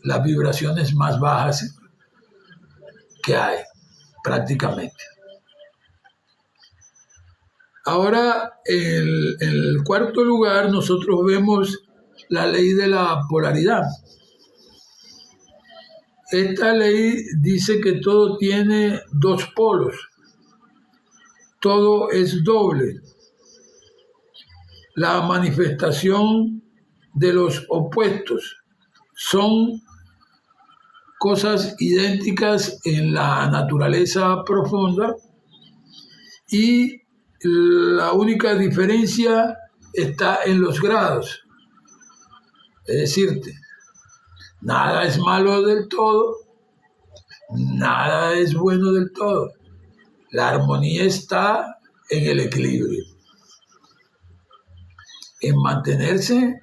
las vibraciones más bajas que hay prácticamente. Ahora, en el cuarto lugar, nosotros vemos la ley de la polaridad. Esta ley dice que todo tiene dos polos, todo es doble. La manifestación de los opuestos son cosas idénticas en la naturaleza profunda y la única diferencia está en los grados. Es decir, nada es malo del todo, nada es bueno del todo. La armonía está en el equilibrio, en mantenerse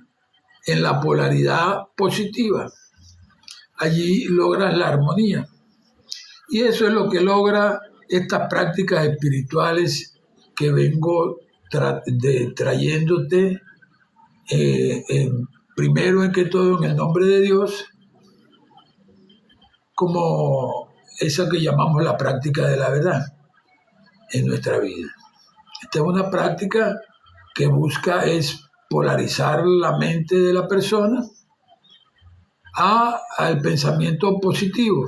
en la polaridad positiva. Allí logras la armonía. Y eso es lo que logra estas prácticas espirituales que vengo trayéndote, primero en que todo en el nombre de Dios, como esa que llamamos la práctica de la verdad en nuestra vida. Esta es una práctica que busca es polarizar la mente de la persona al pensamiento positivo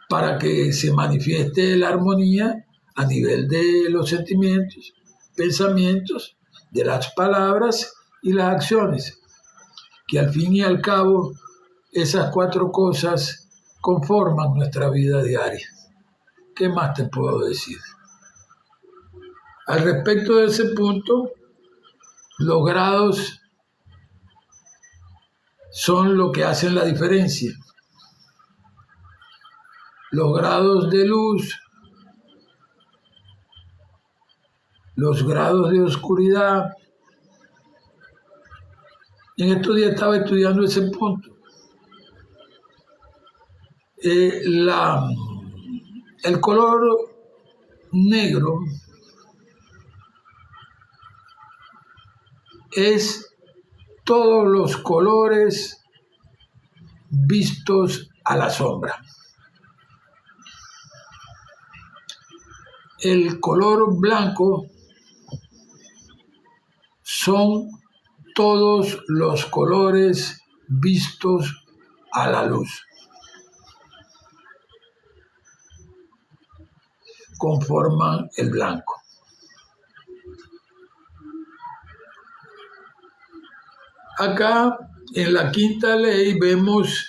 para que se manifieste la armonía a nivel de los sentimientos, pensamientos, de las palabras y las acciones, que al fin y al cabo esas cuatro cosas conforman nuestra vida diaria. ¿Qué más te puedo decir? Al respecto de ese punto, los grados son lo que hacen la diferencia. Los grados de luz, los grados de oscuridad. En estos días estaba estudiando ese punto. El color negro es todos los colores vistos a la sombra. El color blanco son todos los colores vistos a la luz. Conforman el blanco. Acá, en la quinta ley, vemos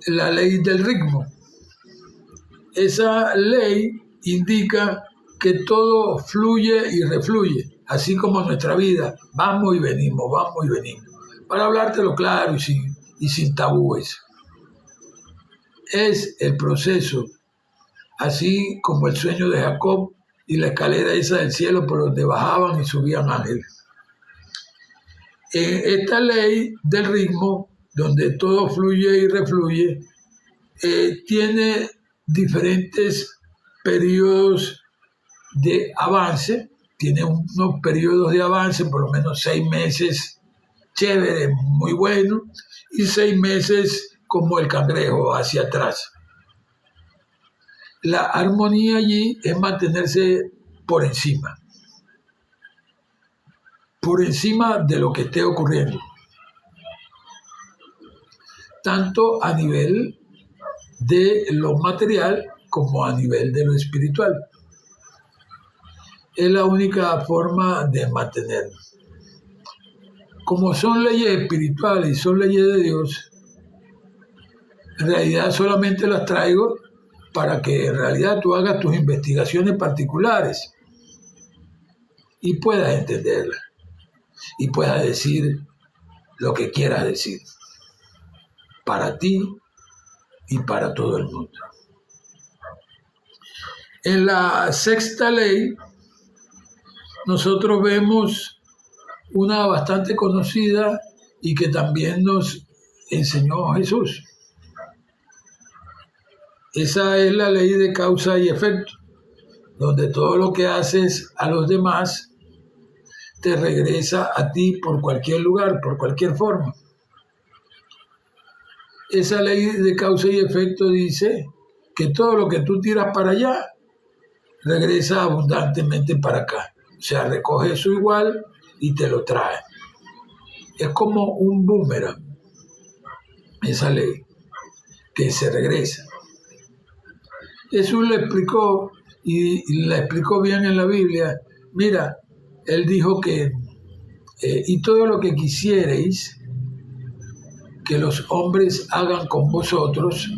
la ley del ritmo. Esa ley indica que todo fluye y refluye, así como nuestra vida. Vamos y venimos, para hablártelo claro y sin tabúes. Es el proceso, así como el sueño de Jacob y la escalera esa del cielo por donde bajaban y subían ángeles. Esta ley del ritmo, donde todo fluye y refluye, tiene diferentes periodos de avance, tiene unos periodos de avance, por lo menos 6 meses, chévere, muy bueno, y 6 meses como el cangrejo hacia atrás. La armonía allí es mantenerse por encima de lo que esté ocurriendo, tanto a nivel de lo material como a nivel de lo espiritual. Es la única forma de mantenernos. Como son leyes espirituales y son leyes de Dios, en realidad solamente las traigo para que en realidad tú hagas tus investigaciones particulares y puedas entenderlas y puedas decir lo que quieras decir para ti y para todo el mundo. En la sexta ley nosotros vemos una bastante conocida y que también nos enseñó Jesús. Esa es la ley de causa y efecto, donde todo lo que haces a los demás te regresa a ti por cualquier lugar, por cualquier forma. Esa ley de causa y efecto dice que todo lo que tú tiras para allá, regresa abundantemente para acá. O sea, recoge eso igual y te lo trae. Es como un boomerang, esa ley, que se regresa. Jesús le explicó, y la explicó bien en la Biblia. Mira, él dijo que, y todo lo que quisierais que los hombres hagan con vosotros,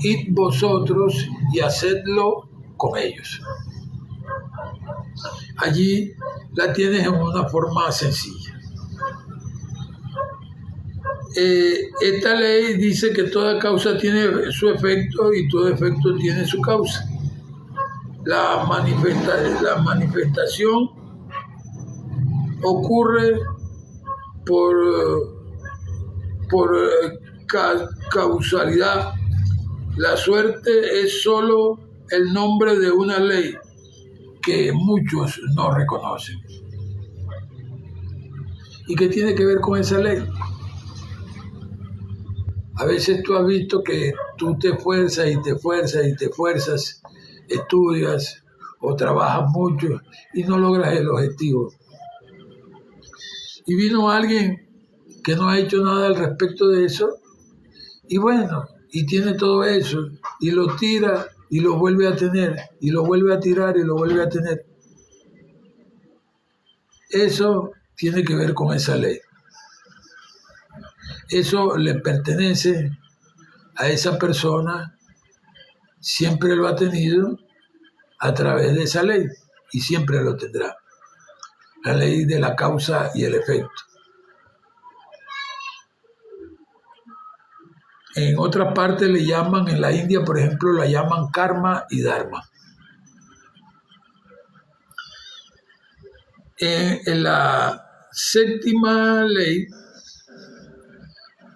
id vosotros y hacedlo con ellos. Allí la tienes en una forma sencilla. Esta ley dice que toda causa tiene su efecto y todo efecto tiene su causa. La manifestación ocurre por causalidad. La suerte es solo el nombre de una ley que muchos no reconocen. ¿Y qué tiene que ver con esa ley? A veces tú has visto que tú te esfuerzas y te esfuerzas y te esfuerzas, estudias o trabajas mucho y no logras el objetivo. Y vino alguien que no ha hecho nada al respecto de eso, y bueno, y tiene todo eso, y lo tira y lo vuelve a tener, y lo vuelve a tirar y lo vuelve a tener. Eso tiene que ver con esa ley. Eso le pertenece a esa persona, siempre lo ha tenido a través de esa ley, y siempre lo tendrá. La ley de la causa y el efecto. En otras partes le llaman, en la India, por ejemplo, la llaman karma y dharma. En la séptima ley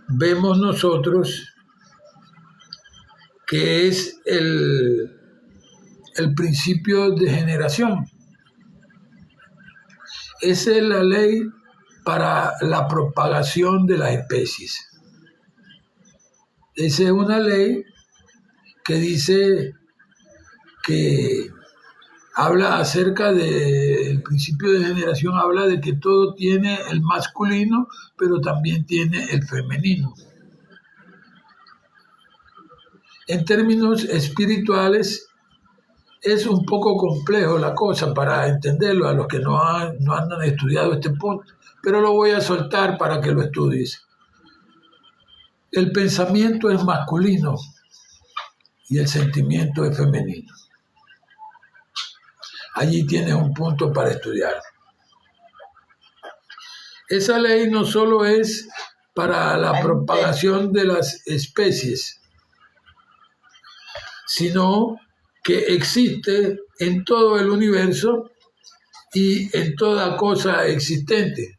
vemos nosotros que es el principio de generación. Esa es la ley para la propagación de las especies. Esa es una ley que dice que habla acerca del principio de generación, habla de que todo tiene el masculino, pero también tiene el femenino. En términos espirituales, es un poco complejo la cosa para entenderlo a los que no han estudiado este punto, pero lo voy a soltar para que lo estudies. El pensamiento es masculino y el sentimiento es femenino. Allí tienes un punto para estudiar. Esa ley no solo es para la propagación de las especies, sino que existe en todo el universo y en toda cosa existente.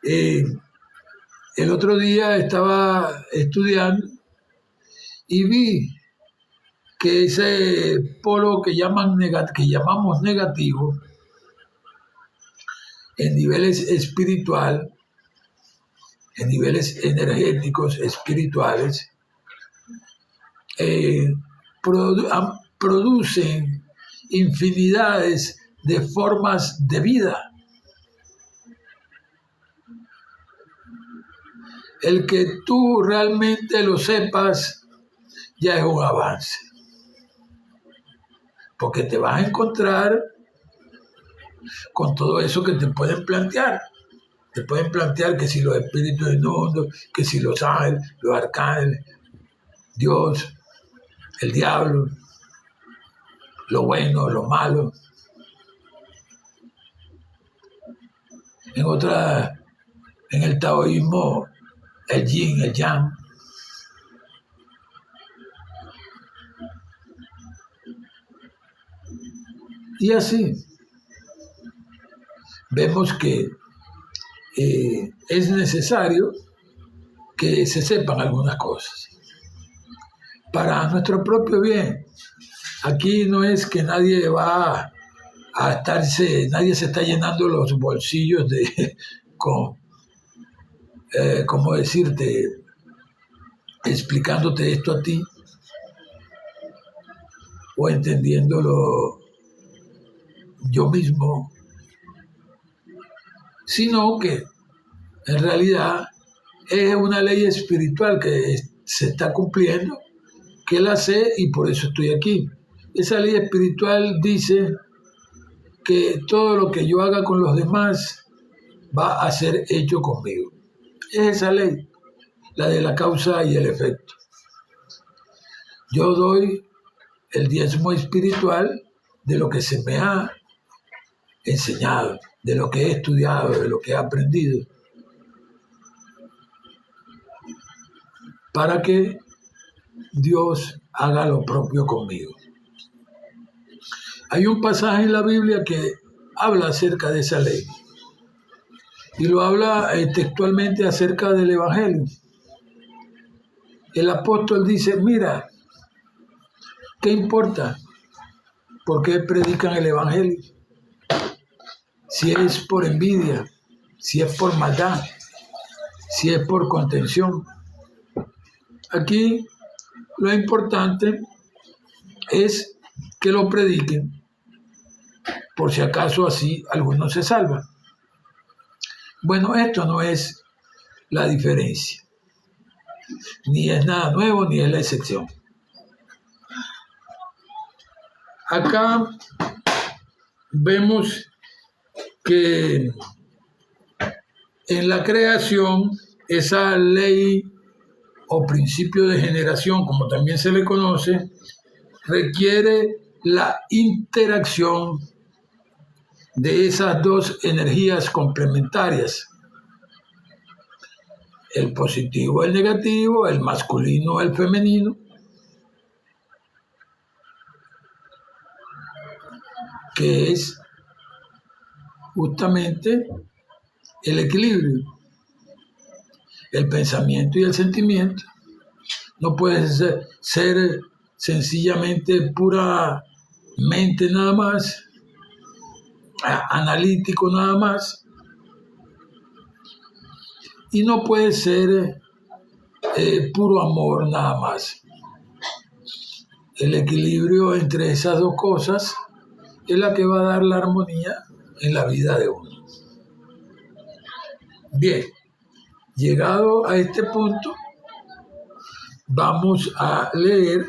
El otro día estaba estudiando y vi que ese polo que llamamos negativo, en niveles espiritual, en niveles energéticos espirituales, producen infinidades de formas de vida. El que tú realmente lo sepas ya es un avance, porque te vas a encontrar con todo eso que te pueden plantear. Te pueden plantear que si los espíritus inmundos, que si los ángeles, los arcángeles, Dios, el diablo, lo bueno, lo malo. En el taoísmo, el yin, el yang. Y así vemos que es necesario que se sepan algunas cosas para nuestro propio bien. Aquí no es que nadie va a nadie se está llenando los bolsillos ¿cómo decirte? Explicándote esto a ti, o entendiéndolo yo mismo, sino que en realidad es una ley espiritual que se está cumpliendo, que la sé y por eso estoy aquí. Esa ley espiritual dice que todo lo que yo haga con los demás va a ser hecho conmigo. Es esa ley, la de la causa y el efecto. Yo doy el diezmo espiritual de lo que se me ha enseñado, de lo que he estudiado, de lo que he aprendido, para que Dios haga lo propio conmigo. Hay un pasaje en la Biblia que habla acerca de esa ley y lo habla textualmente acerca del Evangelio. El apóstol dice, mira, ¿qué importa? ¿Por qué predican el Evangelio? Si es por envidia, si es por maldad, si es por contención. Aquí lo importante es que lo prediquen, por si acaso así algunos se salvan. Bueno, esto no es la diferencia, ni es nada nuevo, ni es la excepción. Acá vemos que en la creación, esa ley o principio de generación, como también se le conoce, requiere la interacción de esas dos energías complementarias, el positivo, el negativo, el masculino, el femenino, que es justamente el equilibrio, el pensamiento y el sentimiento. No puede ser sencillamente pura mente nada más, analítico nada más, y no puede ser puro amor nada más. El equilibrio entre esas dos cosas es la que va a dar la armonía en la vida de uno. Bien, llegado a este punto, vamos a leer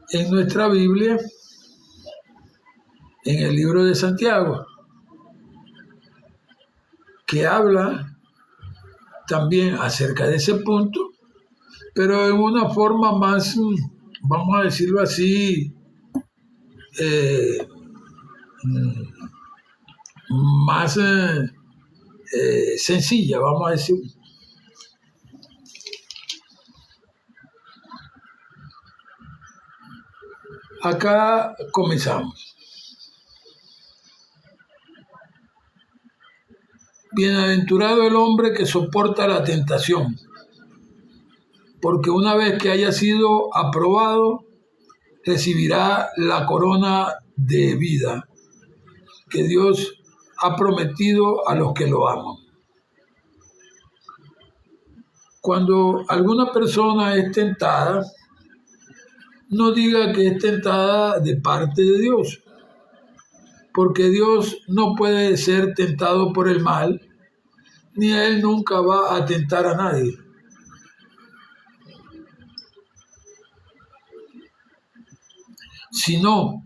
en nuestra Biblia, en el libro de Santiago, que habla también acerca de ese punto, pero en una forma más, vamos a decirlo así, más sencilla, vamos a decir. Acá comenzamos. Bienaventurado el hombre que soporta la tentación, porque una vez que haya sido aprobado, recibirá la corona de vida que Dios ha prometido a los que lo aman. Cuando alguna persona es tentada, no diga que es tentada de parte de Dios, porque Dios no puede ser tentado por el mal, ni Él nunca va a tentar a nadie. Sino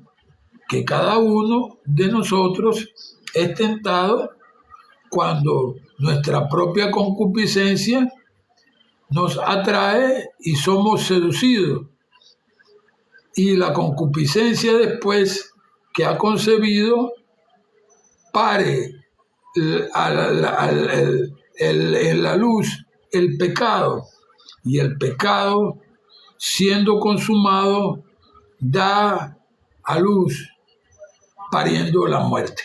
que cada uno de nosotros es tentado cuando nuestra propia concupiscencia nos atrae y somos seducidos. Y la concupiscencia, después que ha concebido, pare en la luz el pecado, y el pecado, siendo consumado, da a luz pariendo la muerte.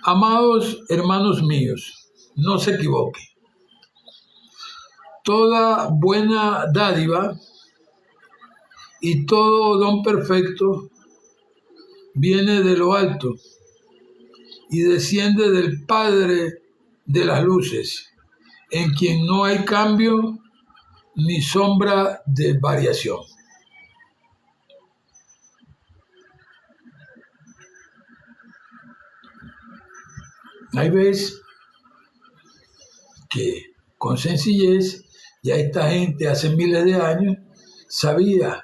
Amados hermanos míos, no se equivoquen. Toda buena dádiva y todo don perfecto viene de lo alto y desciende del Padre de las luces, en quien no hay cambio ni sombra de variación. Hay veces que con sencillez ya esta gente hace miles de años sabía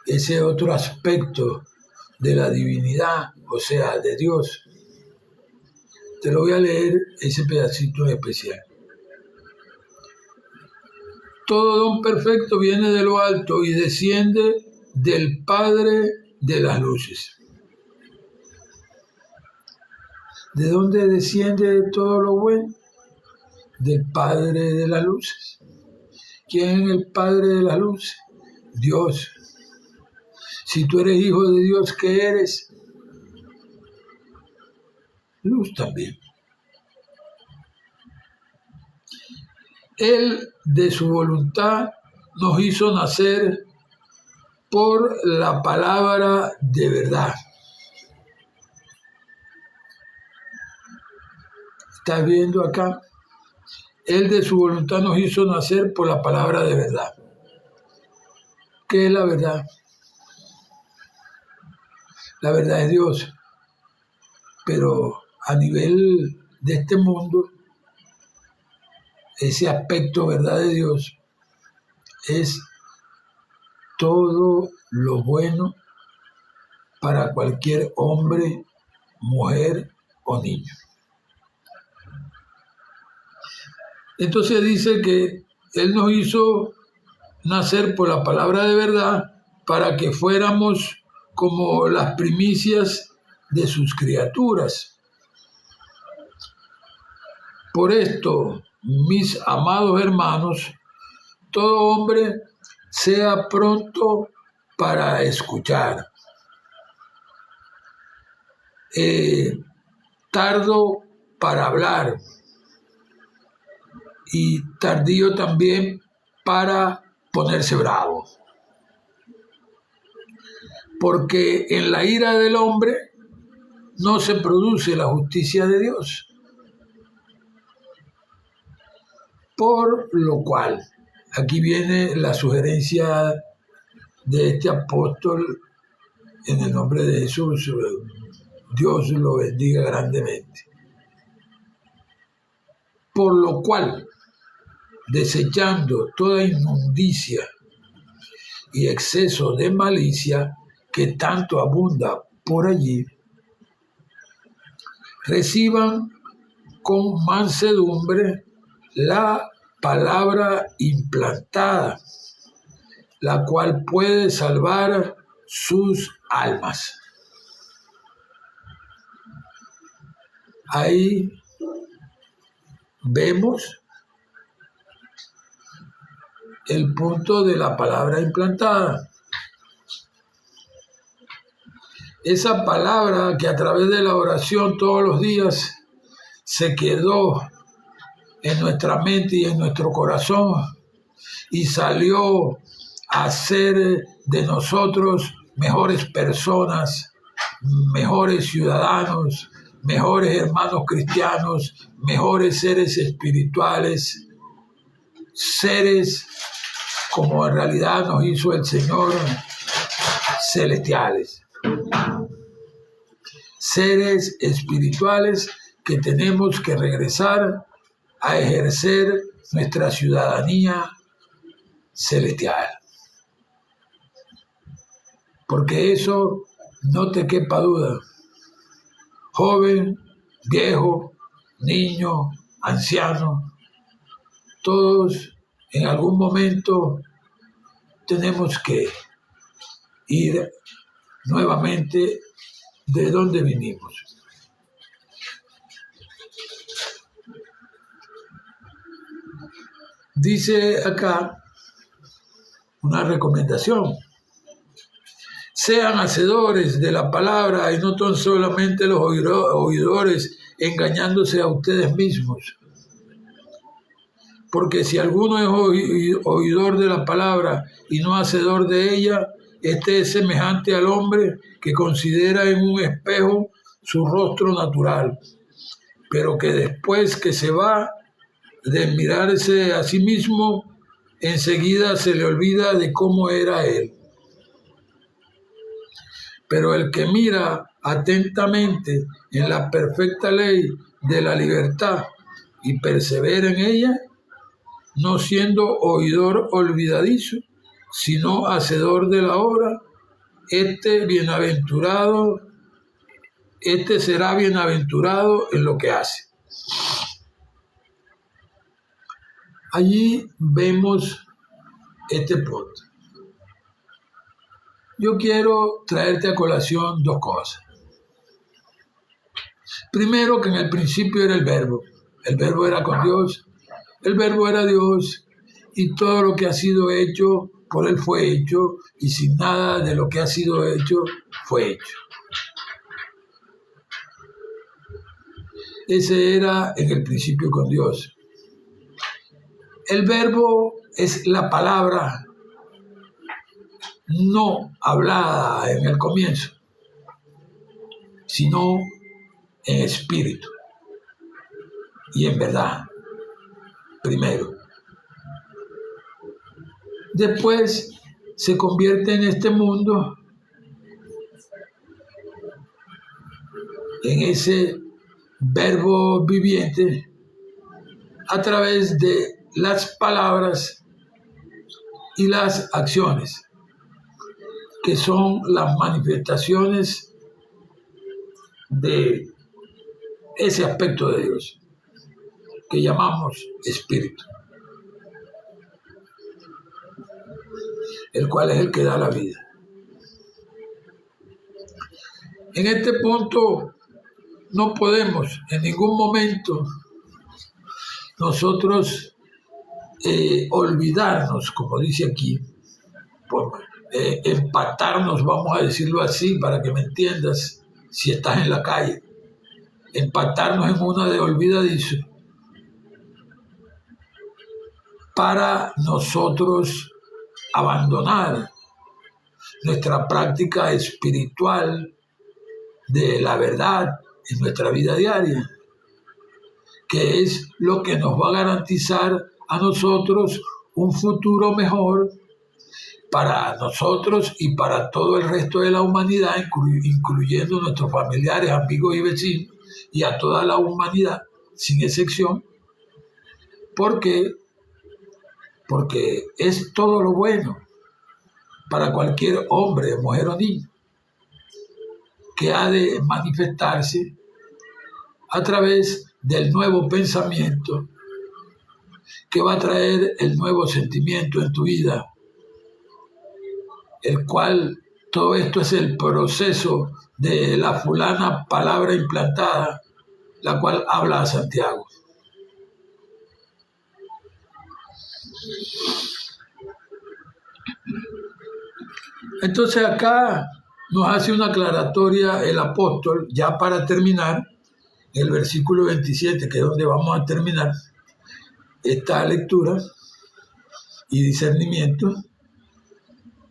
ese otro aspecto de la divinidad, o sea, de Dios. Te lo voy a leer ese pedacito en especial. Todo don perfecto viene de lo alto y desciende del Padre de las luces. ¿De dónde desciende todo lo bueno? Del Padre de las luces. ¿Quién es el Padre de las luces? Dios. Si tú eres hijo de Dios, ¿qué eres? Luz también. Él, de su voluntad, nos hizo nacer por la palabra de verdad. ¿Estás viendo acá? Él, de su voluntad, nos hizo nacer por la palabra de verdad. ¿Qué es la verdad? La verdad es Dios. Pero a nivel de este mundo, ese aspecto verdad de Dios es todo lo bueno para cualquier hombre, mujer o niño. Entonces dice que Él nos hizo nacer por la palabra de verdad para que fuéramos como las primicias de sus criaturas. Por esto, mis amados hermanos, todo hombre sea pronto para escuchar, tardo para hablar y tardío también para ponerse bravo. Porque en la ira del hombre no se produce la justicia de Dios. Por lo cual, aquí viene la sugerencia de este apóstol en el nombre de Jesús. Dios lo bendiga grandemente. Por lo cual, desechando toda inmundicia y exceso de malicia que tanto abunda por allí, reciban con mansedumbre la palabra implantada, la cual puede salvar sus almas. Ahí vemos el punto de la palabra implantada. Esa palabra que a través de la oración todos los días se quedó en nuestra mente y en nuestro corazón y salió a ser de nosotros mejores personas, mejores ciudadanos, mejores hermanos cristianos, mejores seres espirituales, seres como en realidad nos hizo el Señor, celestiales. Seres espirituales que tenemos que regresar a ejercer nuestra ciudadanía celestial. Porque eso no te quepa duda. Joven, viejo, niño, anciano, todos en algún momento tenemos que ir nuevamente de donde vinimos. Dice acá una recomendación. Sean hacedores de la palabra y no tan solamente los oidores, engañándose a ustedes mismos. Porque si alguno es oidor de la palabra y no hacedor de ella, este es semejante al hombre que considera en un espejo su rostro natural, pero que después que se va de mirarse a sí mismo, enseguida se le olvida de cómo era él. Pero el que mira atentamente en la perfecta ley de la libertad y persevera en ella, no siendo oidor olvidadizo, sino hacedor de la obra, este será bienaventurado en lo que hace. Allí vemos este punto. Yo quiero traerte a colación dos cosas. Primero, que en el principio era el verbo era con Dios, el verbo era Dios, y todo lo que ha sido hecho, por él fue hecho, y sin nada de lo que ha sido hecho, fue hecho. Ese era en el principio con Dios. El verbo es la palabra no hablada en el comienzo, sino en espíritu y en verdad, primero. Después se convierte en este mundo, en ese verbo viviente, a través de las palabras y las acciones, que son las manifestaciones de ese aspecto de Dios que llamamos espíritu, el cual es el que da la vida. En este punto no podemos en ningún momento nosotros olvidarnos, como dice aquí, empatarnos, vamos a decirlo así para que me entiendas, si estás en la calle, empatarnos en una de olvidadizo, para nosotros abandonar nuestra práctica espiritual de la verdad en nuestra vida diaria, que es lo que nos va a garantizar a nosotros un futuro mejor para nosotros y para todo el resto de la humanidad, incluyendo nuestros familiares, amigos y vecinos, y a toda la humanidad, sin excepción. ¿Por qué? Porque es todo lo bueno para cualquier hombre, mujer o niño, que ha de manifestarse a través del nuevo pensamiento que va a traer el nuevo sentimiento en tu vida, el cual todo esto es el proceso de la fulana palabra implantada, la cual habla a Santiago. Entonces acá nos hace una aclaratoria el apóstol, ya para terminar, en el versículo 27, que es donde vamos a terminar esta lectura y discernimiento.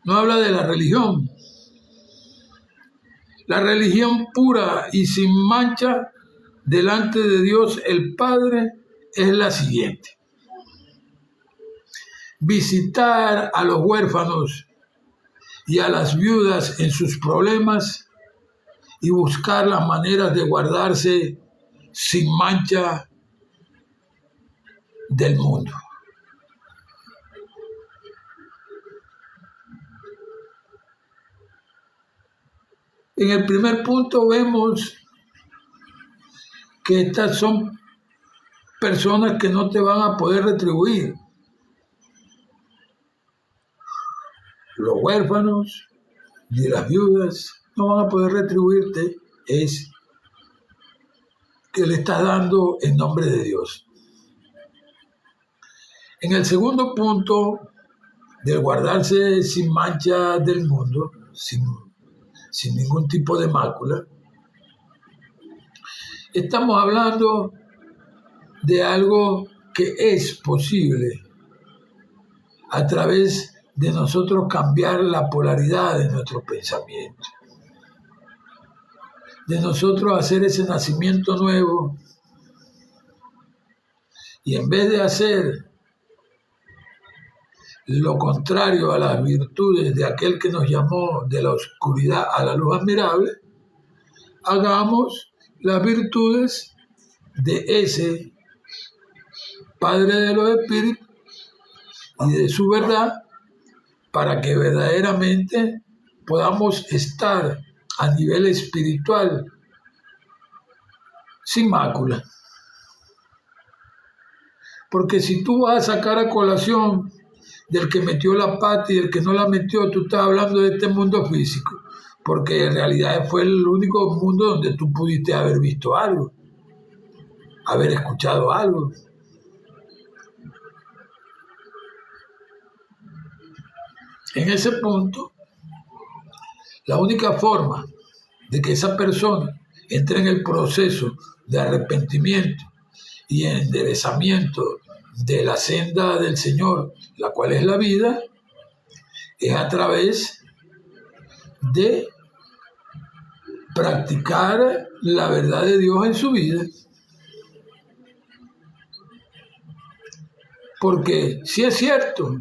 No habla de la religión. La religión pura y sin mancha delante de Dios el Padre es la siguiente: visitar a los huérfanos y a las viudas en sus problemas y buscar las maneras de guardarse sin mancha del mundo. En el primer punto vemos que estas son personas que no te van a poder retribuir. Los huérfanos ni las viudas no van a poder retribuirte, es que le estás dando en nombre de Dios. En el segundo punto, del guardarse sin mancha del mundo, sin ningún tipo de mácula, estamos hablando de algo que es posible a través de nosotros cambiar la polaridad de nuestro pensamiento, de nosotros hacer ese nacimiento nuevo, y en vez de hacer lo contrario a las virtudes de aquel que nos llamó de la oscuridad a la luz admirable, hagamos las virtudes de ese Padre de los Espíritus y de su verdad, para que verdaderamente podamos estar a nivel espiritual sin mácula. Porque si tú vas a sacar a colación del que metió la pata y del que no la metió, tú estás hablando de este mundo físico, porque en realidad fue el único mundo donde tú pudiste haber visto algo, haber escuchado algo. En ese punto, la única forma de que esa persona entre en el proceso de arrepentimiento y enderezamiento de la senda del Señor, la cual es la vida, es a través de practicar la verdad de Dios en su vida. Porque si es cierto,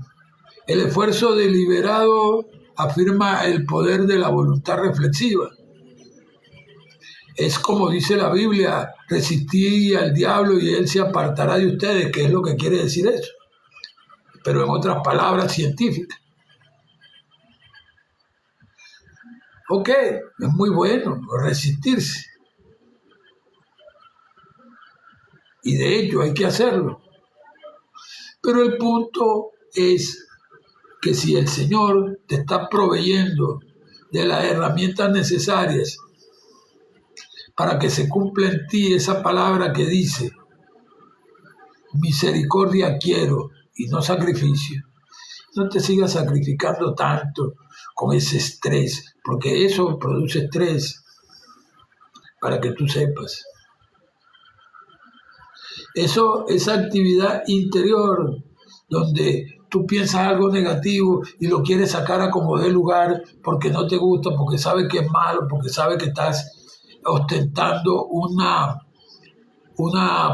el esfuerzo deliberado afirma el poder de la voluntad reflexiva. Es como dice la Biblia, resistid al diablo y él se apartará de ustedes, que es lo que quiere decir eso, pero en otras palabras científicas. Ok, es muy bueno resistirse, y de hecho hay que hacerlo, pero el punto es que si el Señor te está proveyendo de las herramientas necesarias para que se cumpla en ti esa palabra que dice, misericordia quiero y no sacrificio, no te sigas sacrificando tanto con ese estrés, porque eso produce estrés, para que tú sepas. Esa actividad interior donde tú piensas algo negativo y lo quieres sacar a como dé lugar porque no te gusta, porque sabes que es malo, porque sabes que estás ostentando una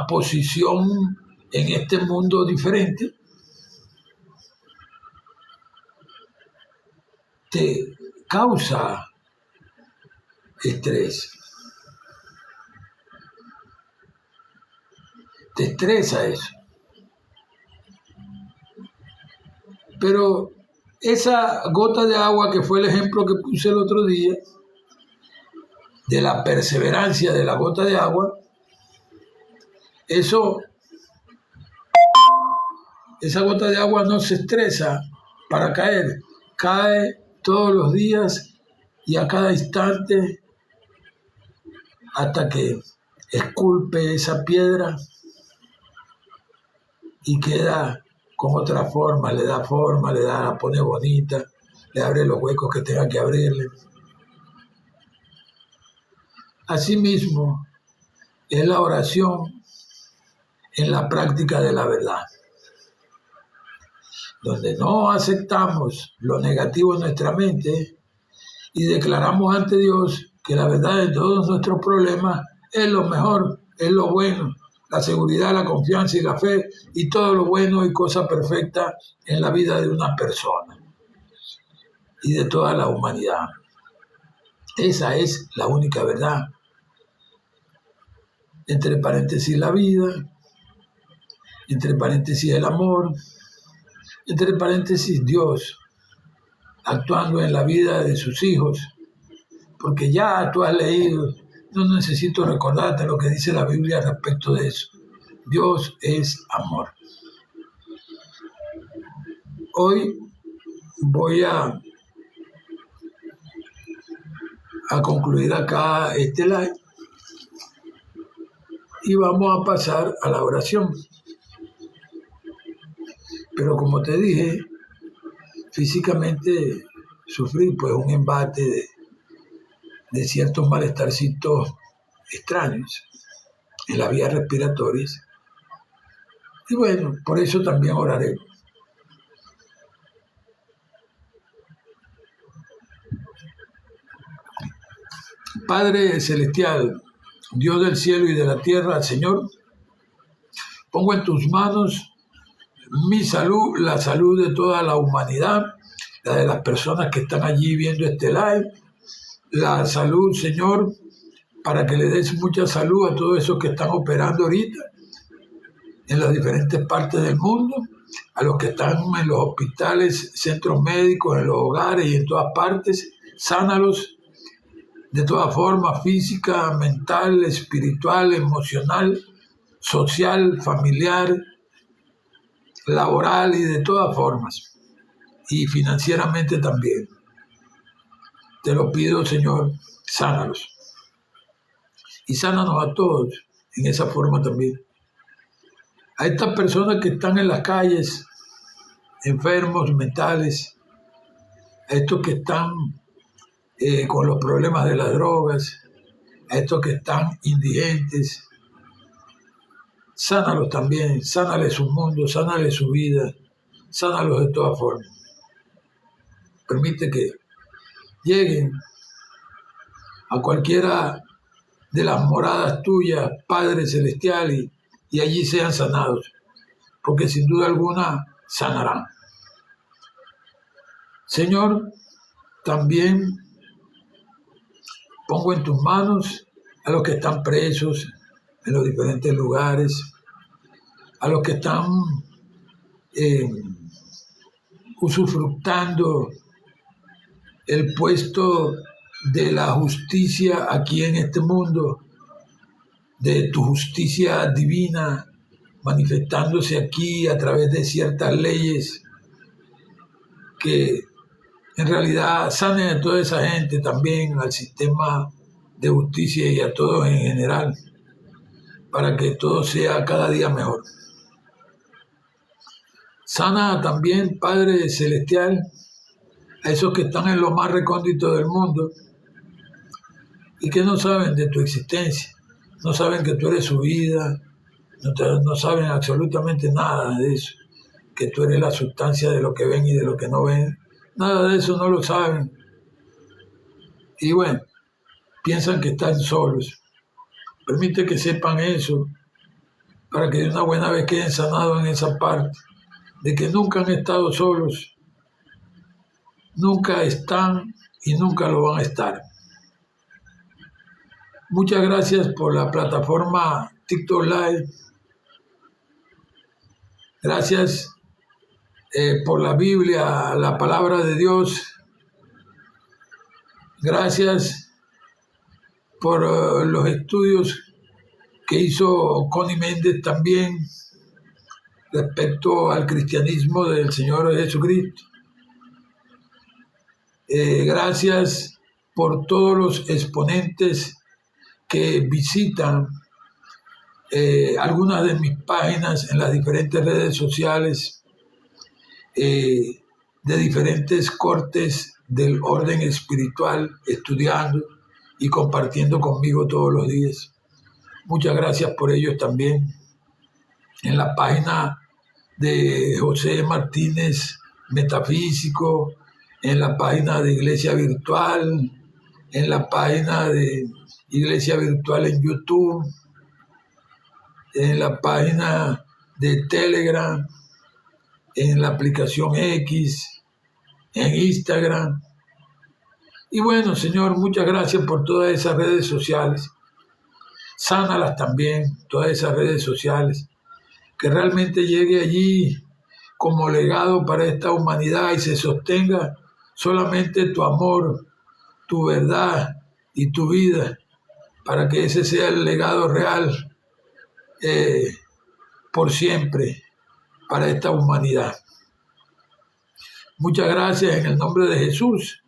posición en este mundo diferente, te causa estrés, te estresa eso. Pero esa gota de agua que fue el ejemplo que puse el otro día, de la perseverancia de la gota de agua, esa gota de agua no se estresa para caer, cae todos los días y a cada instante hasta que esculpe esa piedra y queda con otra forma, la pone bonita, le abre los huecos que tenga que abrirle. Asimismo, es la oración en la práctica de la verdad, donde no aceptamos lo negativo en nuestra mente y declaramos ante Dios que la verdad de todos nuestros problemas es lo mejor, es lo bueno, la seguridad, la confianza y la fe y todo lo bueno y cosa perfecta en la vida de una persona y de toda la humanidad. Esa es la única verdad. Entre paréntesis la vida, entre paréntesis el amor, entre paréntesis Dios, actuando en la vida de sus hijos, porque ya tú has leído, no necesito recordarte lo que dice la Biblia respecto de eso. Dios es amor. Hoy voy a concluir acá este live y vamos a pasar a la oración. Pero como te dije, físicamente sufrí pues un embate de ciertos malestarcitos extraños en las vías respiratorias. Y bueno, por eso también oraré. Padre Celestial, Dios del cielo y de la tierra, Señor, pongo en tus manos mi salud, la salud de toda la humanidad, la de las personas que están allí viendo este live, la salud, Señor, para que le des mucha salud a todos esos que están operando ahorita en las diferentes partes del mundo, a los que están en los hospitales, centros médicos, en los hogares y en todas partes, sánalos de toda forma, física, mental, espiritual, emocional, social, familiar, laboral y de todas formas, y financieramente también. Te lo pido, Señor, sánalos. Y sánanos a todos en esa forma también. A estas personas que están en las calles, enfermos mentales, a estos que están con los problemas de las drogas, a estos que están indigentes, sánalos también, sánales su mundo, sánales su vida, sánalos de todas formas. Permite que lleguen a cualquiera de las moradas tuyas, Padre Celestial, y allí sean sanados, porque sin duda alguna sanarán. Señor, también pongo en tus manos a los que están presos en los diferentes lugares, a los que están usufructando el puesto de la justicia aquí en este mundo, de tu justicia divina manifestándose aquí a través de ciertas leyes que en realidad sanen a toda esa gente, también al sistema de justicia y a todos en general, para que todo sea cada día mejor. Sana también, Padre Celestial, a esos que están en lo más recóndito del mundo y que no saben de tu existencia, no saben que tú eres su vida, no saben absolutamente nada de eso, que tú eres la sustancia de lo que ven y de lo que no ven. Nada de eso no lo saben. Y bueno, piensan que están solos. Permite que sepan eso, para que de una buena vez queden sanados en esa parte, de que nunca han estado solos, nunca están y nunca lo van a estar. Muchas gracias por la plataforma TikTok Live. Gracias por la Biblia, la palabra de Dios. Gracias por los estudios que hizo Connie Méndez también respecto al cristianismo del Señor Jesucristo. Gracias por todos los exponentes que visitan algunas de mis páginas en las diferentes redes sociales de diferentes cortes del orden espiritual, estudiando y compartiendo conmigo todos los días. Muchas gracias por ellos también. En la página de José Martínez Metafísico, en la página de Iglesia Virtual, en la página de Iglesia Virtual en YouTube, en la página de Telegram, en la aplicación X, en Instagram. Y bueno, Señor, muchas gracias por todas esas redes sociales. Sánalas también, todas esas redes sociales, que realmente llegue allí como legado para esta humanidad y se sostenga solamente tu amor, tu verdad y tu vida, para que ese sea el legado real por siempre para esta humanidad. Muchas gracias en el nombre de Jesús.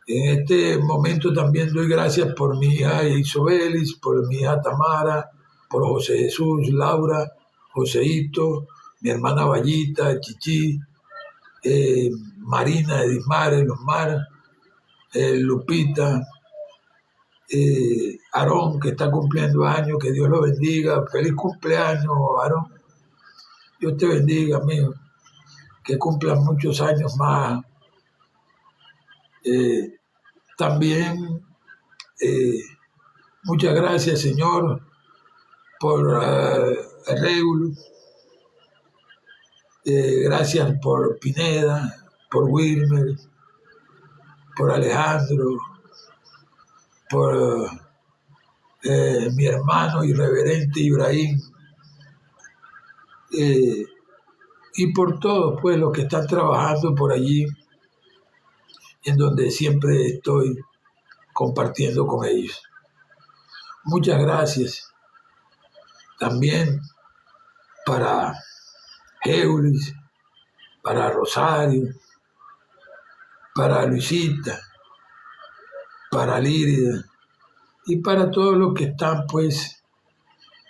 En este momento también doy gracias por mi hija Isobelis, por mi hija Tamara, por José Jesús, Laura, Joseito, mi hermana Vallita, Chichi, Marina, Edismar, Elosmar, Lupita, Aarón, que está cumpliendo años, que Dios lo bendiga. Feliz cumpleaños, Aarón. Dios te bendiga, amigo. Que cumplan muchos años más. También muchas gracias, Señor, por Regulus, Gracias por Pineda, por Wilmer, por Alejandro, por mi hermano irreverente Ibrahim, y por todos pues los que están trabajando por allí, en donde siempre estoy compartiendo con ellos. Muchas gracias también para Eulis, para Rosario, para Luisita, para Lírida y para todos los que están pues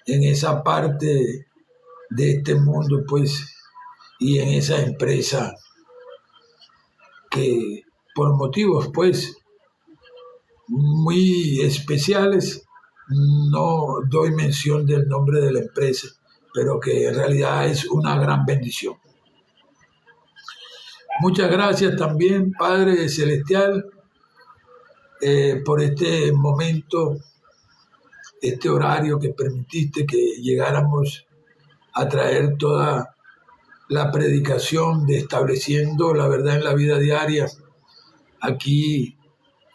en esa parte de este mundo pues y en esa empresa que por motivos pues muy especiales no doy mención del nombre de la empresa, pero que en realidad es una gran bendición. Muchas gracias también, Padre Celestial, por este momento, este horario que permitiste que llegáramos a traer toda la predicación de estableciendo la verdad en la vida diaria aquí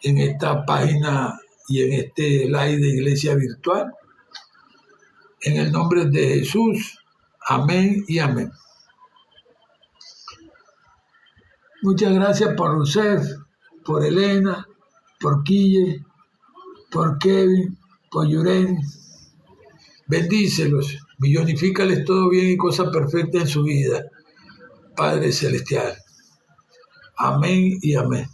en esta página y en este live de Iglesia Virtual. En el nombre de Jesús, amén y amén. Muchas gracias por Rousseff, por Elena, por Quille, por Kevin, por Yureni. Bendícelos, millonifícales todo bien y cosa perfecta en su vida, Padre Celestial. Amén y amén.